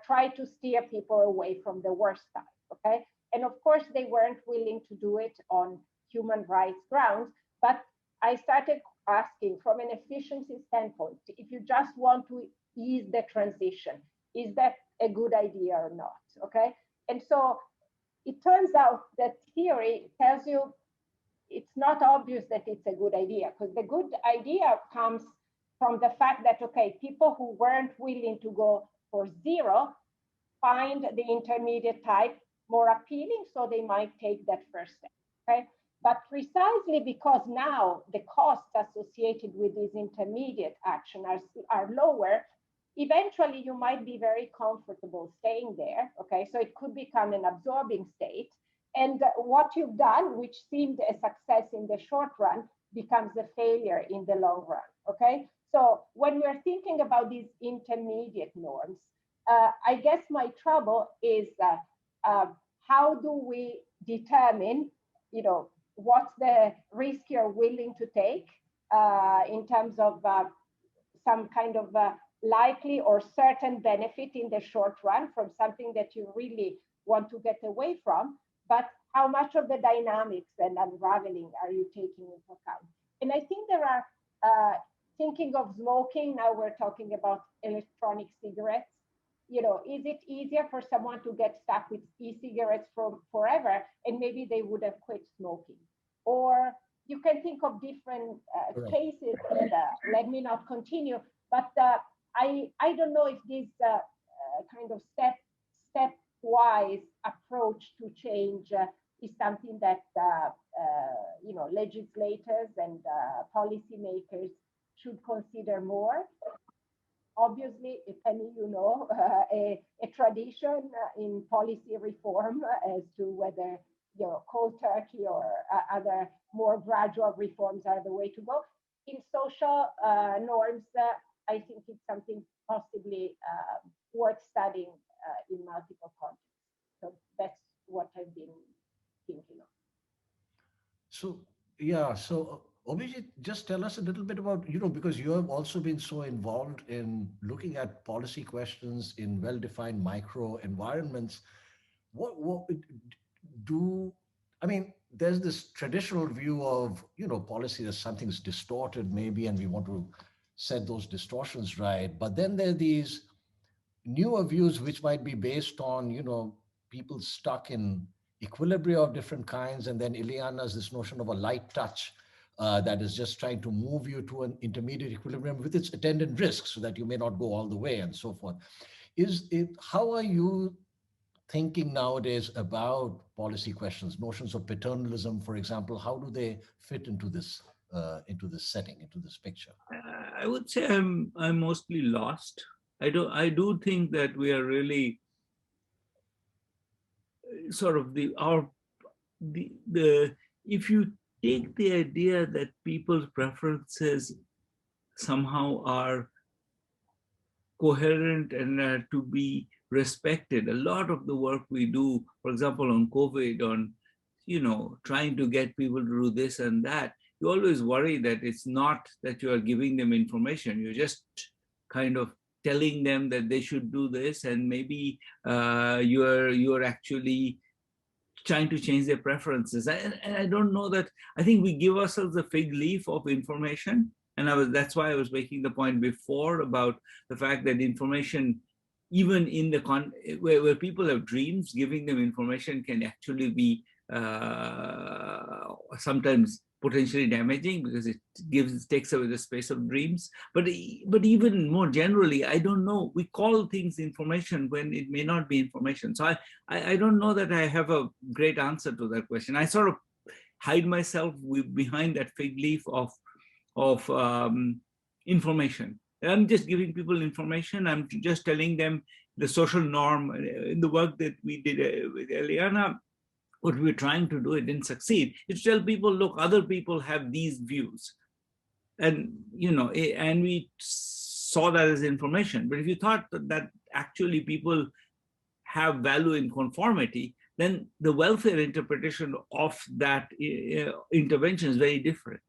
try to steer people away from the worst type, okay? And of course, they weren't willing to do it on human rights grounds, but I started asking from an efficiency standpoint, if you just want to ease the transition, is that a good idea or not, okay? And so it turns out that theory tells you it's not obvious that it's a good idea, because the good idea comes from the fact that, okay, people who weren't willing to go for zero find the intermediate type more appealing, so they might take that first step, okay? But precisely because now the costs associated with this intermediate action are lower, eventually you might be very comfortable staying there, okay? So it could become an absorbing state. And what you've done, which seemed a success in the short run, becomes a failure in the long run, okay? So when we're thinking about these intermediate norms, I guess my trouble is how do we determine, what's the risk you're willing to take in terms of some kind of likely or certain benefit in the short run from something that you really want to get away from, but how much of the dynamics and unraveling are you taking into account? And I think there are, thinking of smoking, now we're talking about electronic cigarettes. You know, is it easier for someone to get stuck with e-cigarettes for forever, and maybe they would have quit smoking? Or you can think of different cases, and let me not continue, but I don't know if this kind of stepwise approach to change is something that you know, legislators and policymakers should consider more. Obviously, if any, you know, a tradition in policy reform as to whether, you know, cold turkey or other more gradual reforms are the way to go. In social norms, I think it's something possibly worth studying in multiple contexts. So that's what I've been thinking of. So, yeah, so Abhijit, just tell us a little bit about, you know, because you have also been so involved in looking at policy questions in well-defined micro environments. What do, I mean, there's this traditional view of, you know, policy as something's distorted maybe, and we want to set those distortions right. But then there are these newer views which might be based on, you know, people stuck in equilibria of different kinds. And then Eliana's this notion of a light touch that is just trying to move you to an intermediate equilibrium with its attendant risks so that you may not go all the way and so forth. How are you thinking nowadays about policy questions, notions of paternalism, for example? How do they fit into this setting, into this picture? I would say I'm mostly lost. I do think that we are really sort of if you take the idea that people's preferences somehow are coherent and to be respected, a lot of the work we do, for example, on COVID, on, you know, trying to get people to do this and that, you always worry that it's not that you are giving them information, you're just kind of telling them that they should do this, and maybe you're actually trying to change their preferences. And I don't know that, I think we give ourselves a fig leaf of information. And that's why I was making the point before about the fact that information, even in the where people have dreams, giving them information can actually be sometimes potentially damaging, because it takes away the space of dreams. But even more generally, I don't know, we call things information when it may not be information. So I don't know that I have a great answer to that question. I sort of hide myself behind that fig leaf of information. I'm just giving people information. I'm just telling them the social norm. In the work that we did with Eliana, what we were trying to do, it didn't succeed. It's tell people, look, other people have these views, and you know, and we saw that as information. But if you thought that actually people have value in conformity, then the welfare interpretation of that intervention is very different.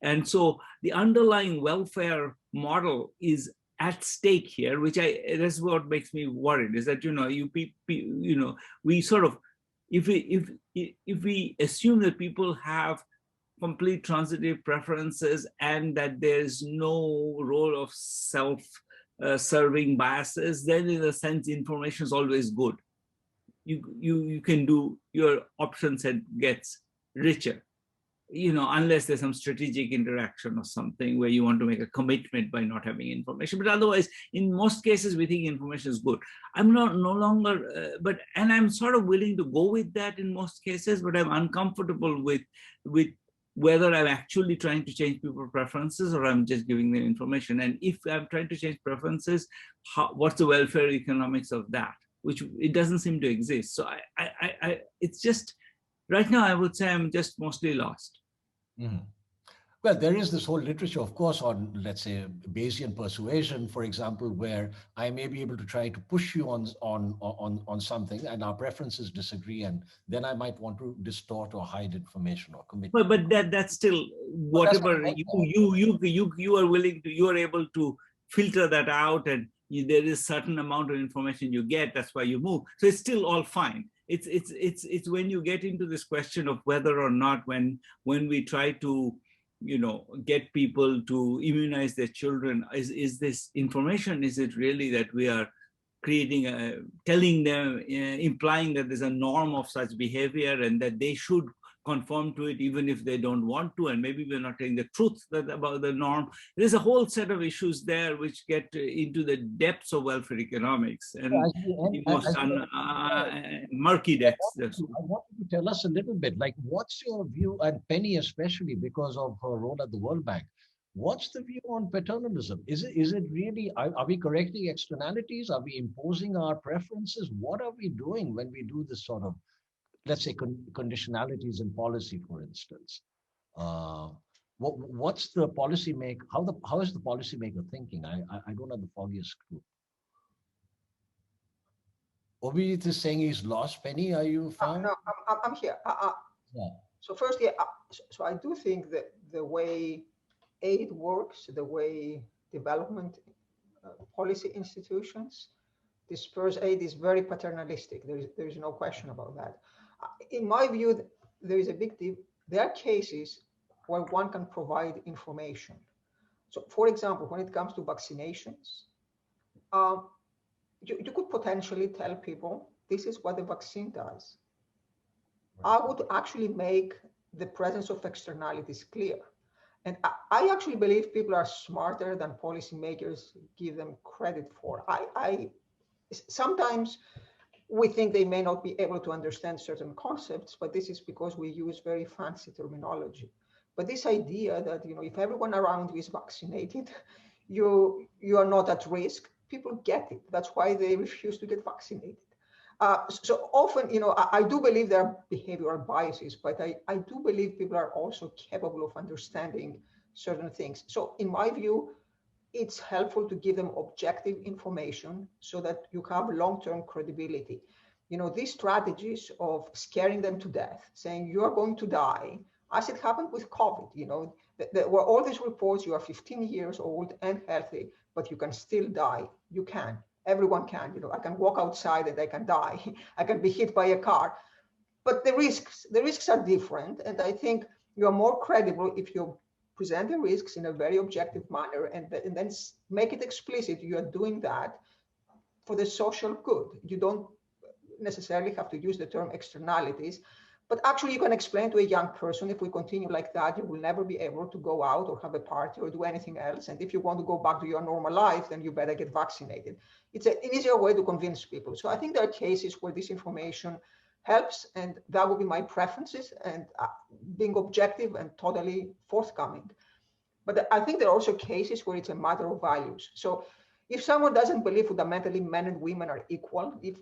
And so the underlying welfare model is at stake here, which that's what makes me worried, is that, you know, we sort of, if we assume that people have complete transitive preferences and that there's no role of self-serving biases, then in a sense information is always good. You can do, your option set gets richer, you know, unless there's some strategic interaction or something where you want to make a commitment by not having information. But otherwise, in most cases, we think information is good. I'm no longer, and I'm sort of willing to go with that in most cases, but I'm uncomfortable with whether I'm actually trying to change people's preferences or I'm just giving them information. And if I'm trying to change preferences, what's the welfare economics of that? Which it doesn't seem to exist. So it's just, right now, I would say I'm just mostly lost. Mm-hmm. Well, there is this whole literature, of course, on, let's say, Bayesian persuasion, for example, where I may be able to try to push you on something, and our preferences disagree, and then I might want to distort or hide information or commit. But that's still whatever you are willing to, you are able to filter that out, and there is certain amount of information you get. That's why you move. So it's still all fine. It's when you get into this question of whether or not when we try to get people to immunize their children, is this information, is it really that we are creating telling them, implying that there's a norm of such behavior and that they should conform to it even if they don't want to, and maybe we're not telling the truth about the norm. There's a whole set of issues there which get into the depths of welfare economics and the most murky depths. I want you to tell us a little bit, like, what's your view, and Penny especially because of her role at the World Bank, what's the view on paternalism? Is it really, are we correcting externalities? Are we imposing our preferences? What are we doing when we do this sort of, let's say, conditionalities in policy, for instance? What's the policy make? How is the policymaker thinking? I don't have the foggiest clue. Abhijit is saying he's lost. Penny, are you fine? No, I'm here. Yeah. So firstly, so I do think that the way aid works, the way development policy institutions disperse aid is very paternalistic. There is no question about that. In my view, there is a big deal. There are cases where one can provide information. So, for example, when it comes to vaccinations, you could potentially tell people this is what the vaccine does. I would actually make the presence of externalities clear. And I actually believe people are smarter than policymakers give them credit for. Sometimes we think they may not be able to understand certain concepts, but this is because we use very fancy terminology. But this idea that, if everyone around you is vaccinated, you are not at risk, people get it. That's why they refuse to get vaccinated. So often, I do believe there are behavioral biases, but I do believe people are also capable of understanding certain things. So in my view, it's helpful to give them objective information so that you have long-term credibility. These strategies of scaring them to death, saying you are going to die, as it happened with COVID, there were all these reports, you are 15 years old and healthy, but you can still die. You can. Everyone can. I can walk outside and I can die. I can be hit by a car. But the risks are different. And I think you are more credible if you present the risks in a very objective manner and then make it explicit. You are doing that for the social good. You don't necessarily have to use the term externalities, but actually you can explain to a young person, if we continue like that, you will never be able to go out or have a party or do anything else. And if you want to go back to your normal life, then you better get vaccinated. It's an easier way to convince people. So I think there are cases where this information helps, and that would be my preferences, and being objective and totally forthcoming. But I think there are also cases where it's a matter of values. So if someone doesn't believe fundamentally men and women are equal, if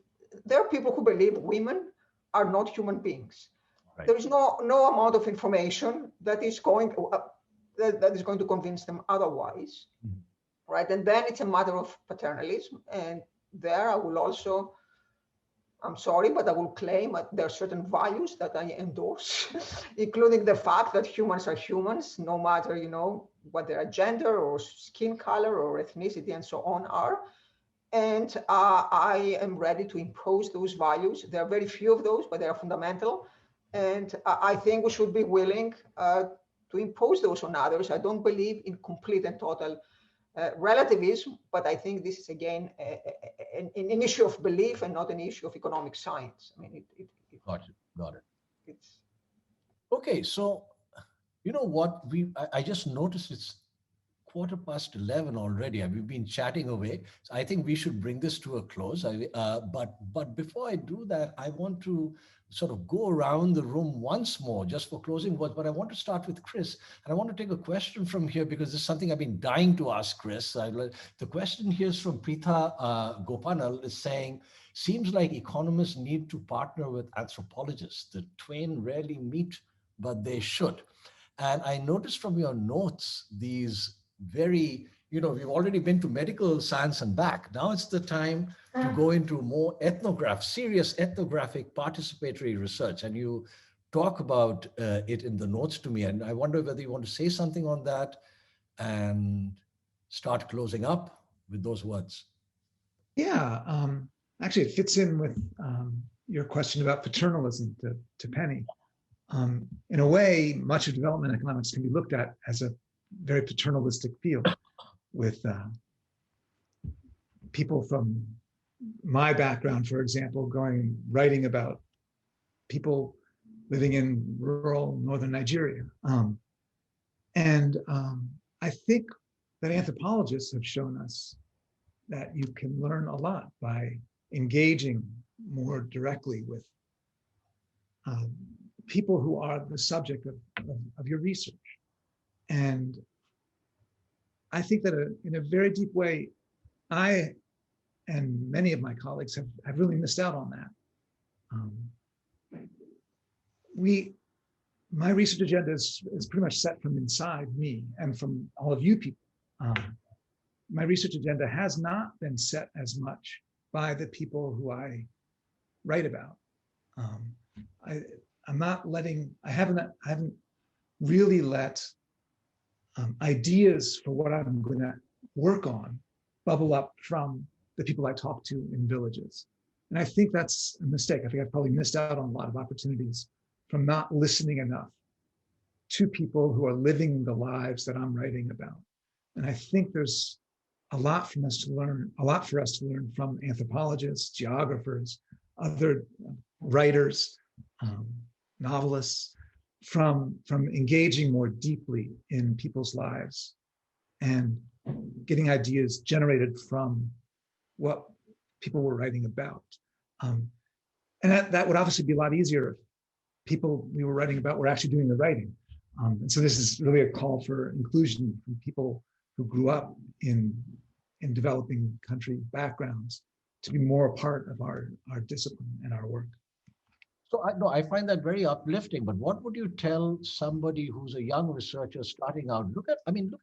there are people who believe women are not human beings, right, there is no amount of information that is going to convince them otherwise, right? And then it's a matter of paternalism, and there I will also, I'm sorry, but I will claim that there are certain values that I endorse, including the fact that humans are humans, no matter, what their gender or skin color or ethnicity and so on are. And I am ready to impose those values. There are very few of those, but they are fundamental. And I think we should be willing to impose those on others. I don't believe in complete and total relativism, but I think this is, again, an issue of belief and not an issue of economic science. I mean, Got it. It's okay. So, you know what? I just noticed it's 11:15 already, and we've been chatting away. So I think we should bring this to a close. But before I do that, I want to sort of go around the room once more, just for closing words. But I want to start with Chris, and I want to take a question from here because this is something I've been dying to ask Chris. The question here is from Preetha Gopanal, is saying, seems like economists need to partner with anthropologists. The twain rarely meet, but they should. And I noticed from your notes these very, we've already been to medical science and back. Now it's the time to go into more serious ethnographic participatory research. And you talk about it in the notes to me. And I wonder whether you want to say something on that and start closing up with those words. Yeah, actually, it fits in with your question about paternalism to Penny. In a way, much of development economics can be looked at as a very paternalistic field with people from my background, for example, writing about people living in rural northern Nigeria. I think that anthropologists have shown us that you can learn a lot by engaging more directly with people who are the subject of your research. And I think that in a very deep way, I and many of my colleagues have really missed out on that. My research agenda is pretty much set from inside me and from all of you people. My research agenda has not been set as much by the people who I write about. I haven't really let ideas for what I'm going to work on bubble up from the people I talk to in villages. And I think that's a mistake. I think I've probably missed out on a lot of opportunities from not listening enough to people who are living the lives that I'm writing about. And I think there's a lot for us to learn from anthropologists, geographers, other writers, novelists, from engaging more deeply in people's lives and getting ideas generated from what people were writing about. And that would obviously be a lot easier if people we were writing about were actually doing the writing. And so this is really a call for inclusion from people who grew up in developing country backgrounds to be more a part of our discipline and our work. So I find that very uplifting, but what would you tell somebody who's a young researcher starting out? Look at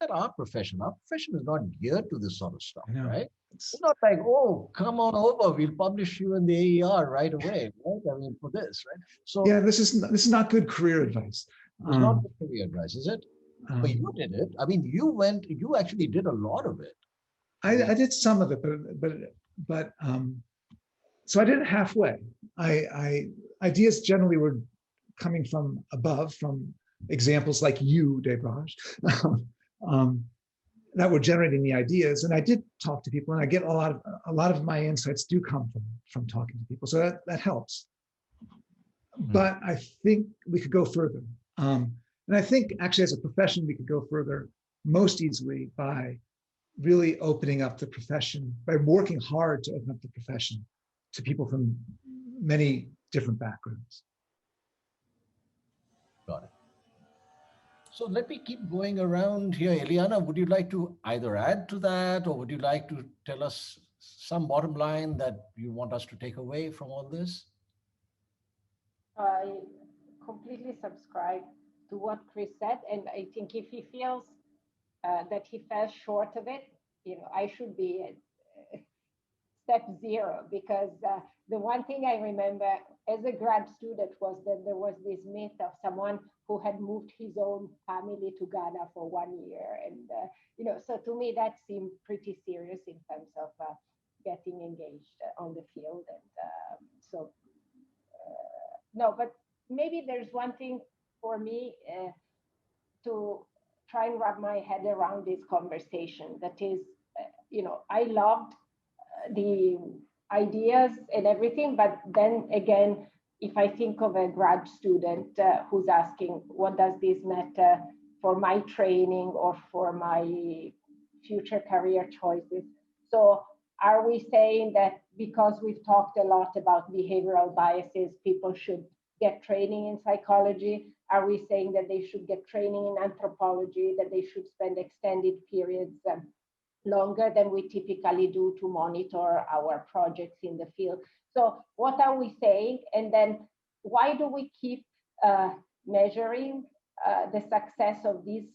our profession. Our profession is not geared to this sort of stuff, right? It's not like, oh, come on over, we'll publish you in the AER right away, right? I mean, for this, right? So yeah, this is not good career advice. It's not good career advice, is it? But you did it. I mean, you actually did a lot of it. I did some of it, but so I did it halfway. Ideas generally were coming from above, from examples like you, Debraj, that were generating the ideas. And I did talk to people, and I get a lot of my insights do come from talking to people. So that helps. But I think we could go further. And I think actually as a profession, we could go further most easily by really opening up the profession, by working hard to open up the profession to people from many different backgrounds. Got it. So let me keep going around here. Eliana, would you like to either add to that, or would you like to tell us some bottom line that you want us to take away from all this? I completely subscribe to what Chris said, and I think if he feels that he fell short of it, I should be at step zero, because the one thing I remember as a grad student was that there was this myth of someone who had moved his own family to Ghana for 1 year, and so to me that seemed pretty serious in terms of getting engaged on the field, and no, but maybe there's one thing for me to try and wrap my head around this conversation. That is, I loved the ideas and everything, but then again, if I think of a grad student who's asking, what does this matter for my training or for my future career choices? So are we saying that because we've talked a lot about behavioral biases, people should get training in psychology? Are we saying that they should get training in anthropology, that they should spend extended periods longer than we typically do to monitor our projects in the field? So what are we saying? And then why do we keep measuring the success of this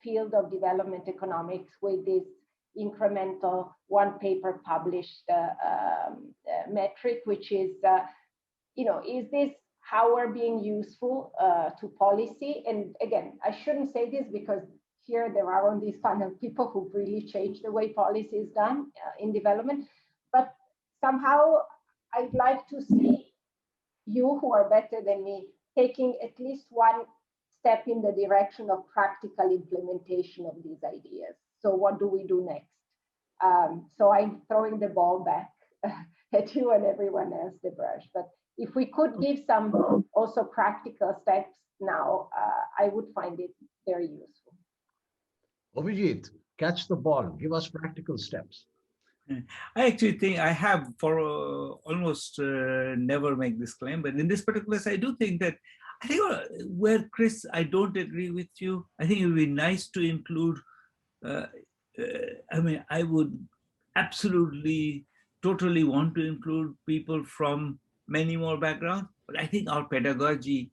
field of development economics with this incremental one paper published metric, which is, is this how we're being useful to policy? And again, I shouldn't say this because here there are on this panel people who really change the way policy is done in development, but somehow I'd like to see you who are better than me taking at least one step in the direction of practical implementation of these ideas. So what do we do next? So I'm throwing the ball back at you and everyone else, Debraj. But if we could give some also practical steps now, I would find it very useful. Abhijit, catch the ball. Give us practical steps. I actually think I have for almost never make this claim, but in this particular case, I do think that I think where Chris, I don't agree with you. I think it would be nice to include. I would absolutely, totally want to include people from many more backgrounds, but I think our pedagogy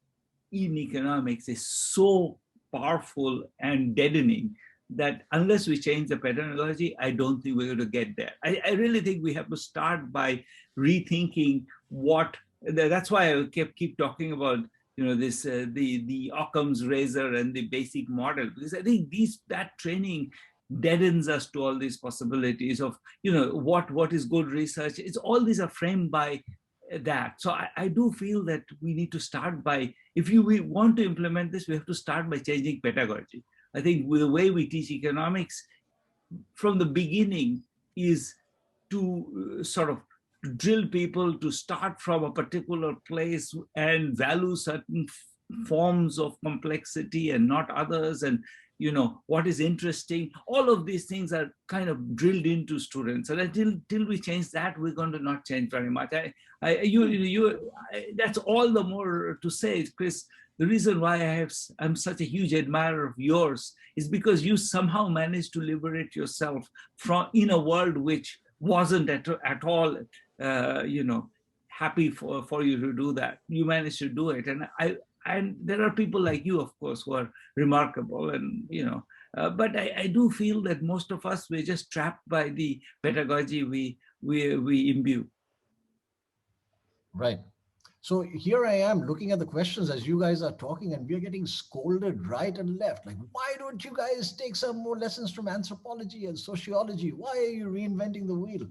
in economics is so powerful and deadening that unless we change the pedagogy, I don't think we're going to get there. I really think we have to start by rethinking what. That's why I keep talking about this the Occam's razor and the basic model, because I think that training deadens us to all these possibilities of what is good research. It's all these are framed by that. So I do feel that we need to start by, if we want to implement this, we have to start by changing pedagogy. I think the way we teach economics from the beginning is to sort of drill people to start from a particular place and value certain forms of complexity and not others, and what is interesting. All of these things are kind of drilled into students, and until we change that, we're going to not change very much. That's all the more to say, Chris. The reason why I'm such a huge admirer of yours is because you somehow managed to liberate yourself in a world which wasn't at all, happy for you to do that. You managed to do it, and there are people like you, of course, who are remarkable, and but I do feel that most of us, we're just trapped by the pedagogy we imbue. Right. So here I am looking at the questions as you guys are talking, and we're getting scolded right and left. Like, why don't you guys take some more lessons from anthropology and sociology? Why are you reinventing the wheel?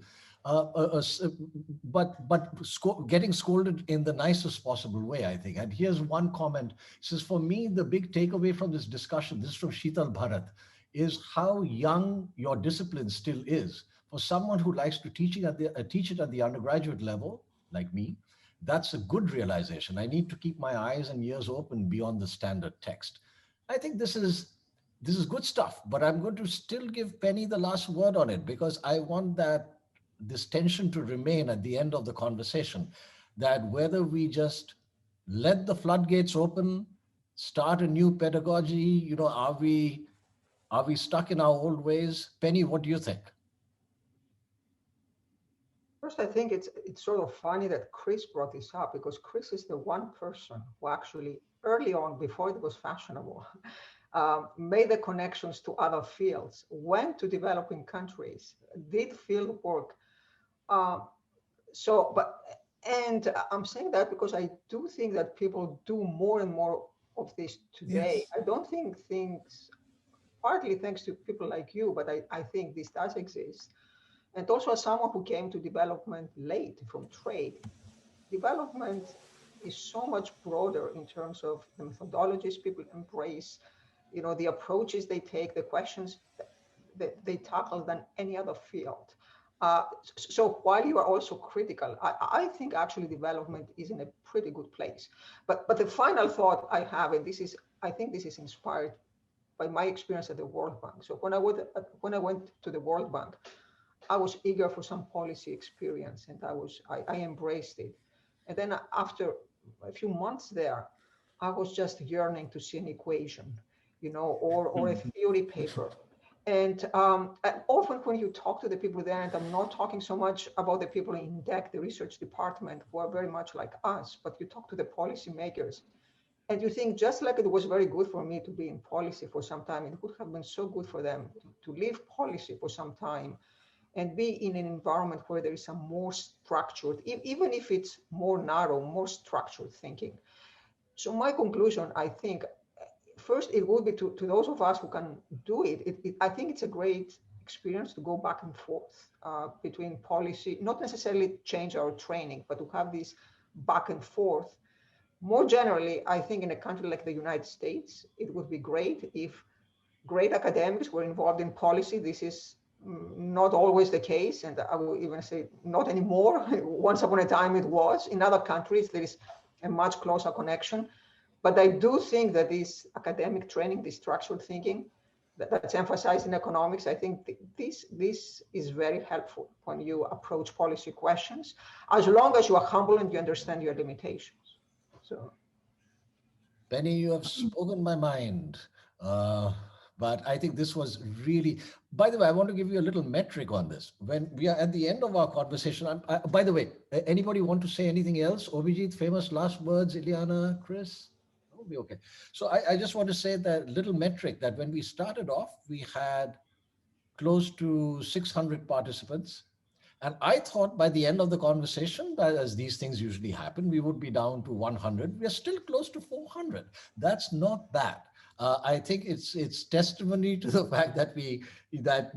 Getting scolded in the nicest possible way, I think. And here's one comment. It says, for me, the big takeaway from this discussion, this is from Sheetal Bharat, is how young your discipline still is. For someone who likes to teach it at the undergraduate level, like me, that's a good realization. I need to keep my eyes and ears open beyond the standard text. I think this is good stuff, but I'm going to still give Penny the last word on it, because I want this tension to remain at the end of the conversation, that whether we just let the floodgates open, start a new pedagogy, are we stuck in our old ways? Penny, what do you think? First, I think it's sort of funny that Chris brought this up, because Chris is the one person who actually early on, before it was fashionable, made the connections to other fields, went to developing countries, did field work. And I'm saying that because I do think that people do more and more of this today. Yes. I don't think things, partly thanks to people like you, but I think this does exist. And also, as someone who came to development late from trade, development is so much broader in terms of the methodologies people embrace, the approaches they take, the questions that they tackle than any other field. So while you are also critical, I think actually development is in a pretty good place. But the final thought I have, and I think this is inspired by my experience at the World Bank. So when I went to the World Bank, I was eager for some policy experience, and I embraced it. And then after a few months there, I was just yearning to see an equation, or a theory paper. And often when you talk to the people there, and I'm not talking so much about the people in DEC, the research department, who are very much like us, but you talk to the policymakers, And you think, just like it was very good for me to be in policy for some time, it would have been so good for them to leave policy for some time and be in an environment where there is a more structured, even if it's more narrow, more structured thinking. So my conclusion, I think, first, it would be to those of us who can do it. I think it's a great experience to go back and forth between policy, not necessarily change our training, but to have this back and forth. More generally, I think in a country like the United States, it would be great if great academics were involved in policy. This is not always the case, and I will even say not anymore. Once upon a time it was. In other countries, there is a much closer connection. But I do think that this academic training, this structured thinking that's emphasized in economics, I think this is very helpful when you approach policy questions, as long as you are humble and you understand your limitations. So, Penny, you have spoken my mind. But I think this was really, by the way, I want to give you a little metric on this. When we are at the end of our conversation, by the way, anybody want to say anything else? Abhijit, famous last words, Eliana, Chris? That will be okay. So I just want to say that little metric that when we started off, we had close to 600 participants. And I thought by the end of the conversation, as these things usually happen, we would be down to 100. We are still close to 400. That's not bad. I think it's testimony to the fact that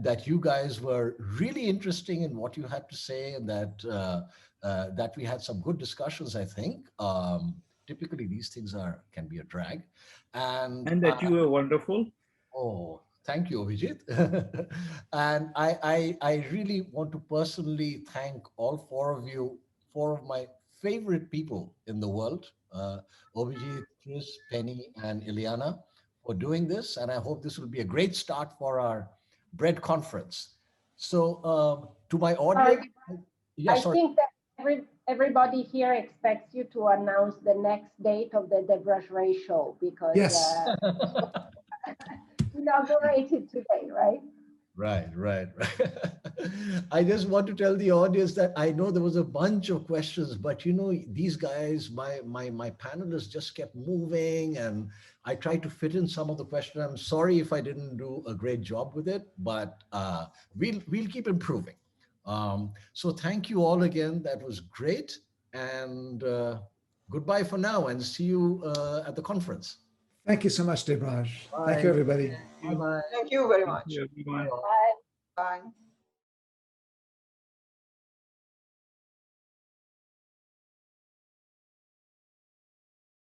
that you guys were really interesting in what you had to say, and that we had some good discussions. I think typically these things can be a drag, and that you were wonderful. Oh, thank you, Abhijit. And I really want to personally thank all four of you, four of my favorite people in the world, Abhijit, Chris, Penny, and Eliana, for doing this. And I hope this will be a great start for our bread conference. So to my audience, I think that everybody here expects you to announce the next date of the Debraj show, because yes. inaugurated today, right? Right. I just want to tell the audience that I know there was a bunch of questions, but you know, these guys, my panelists just kept moving, and I tried to fit in some of the questions. I'm sorry if I didn't do a great job with it, but we'll keep improving. So thank you all again. That was great, and goodbye for now, and see you at the conference. Thank you so much, Debraj. Thank you, everybody. Bye-bye. thank you very much. Thank you, everyone. Bye. Bye.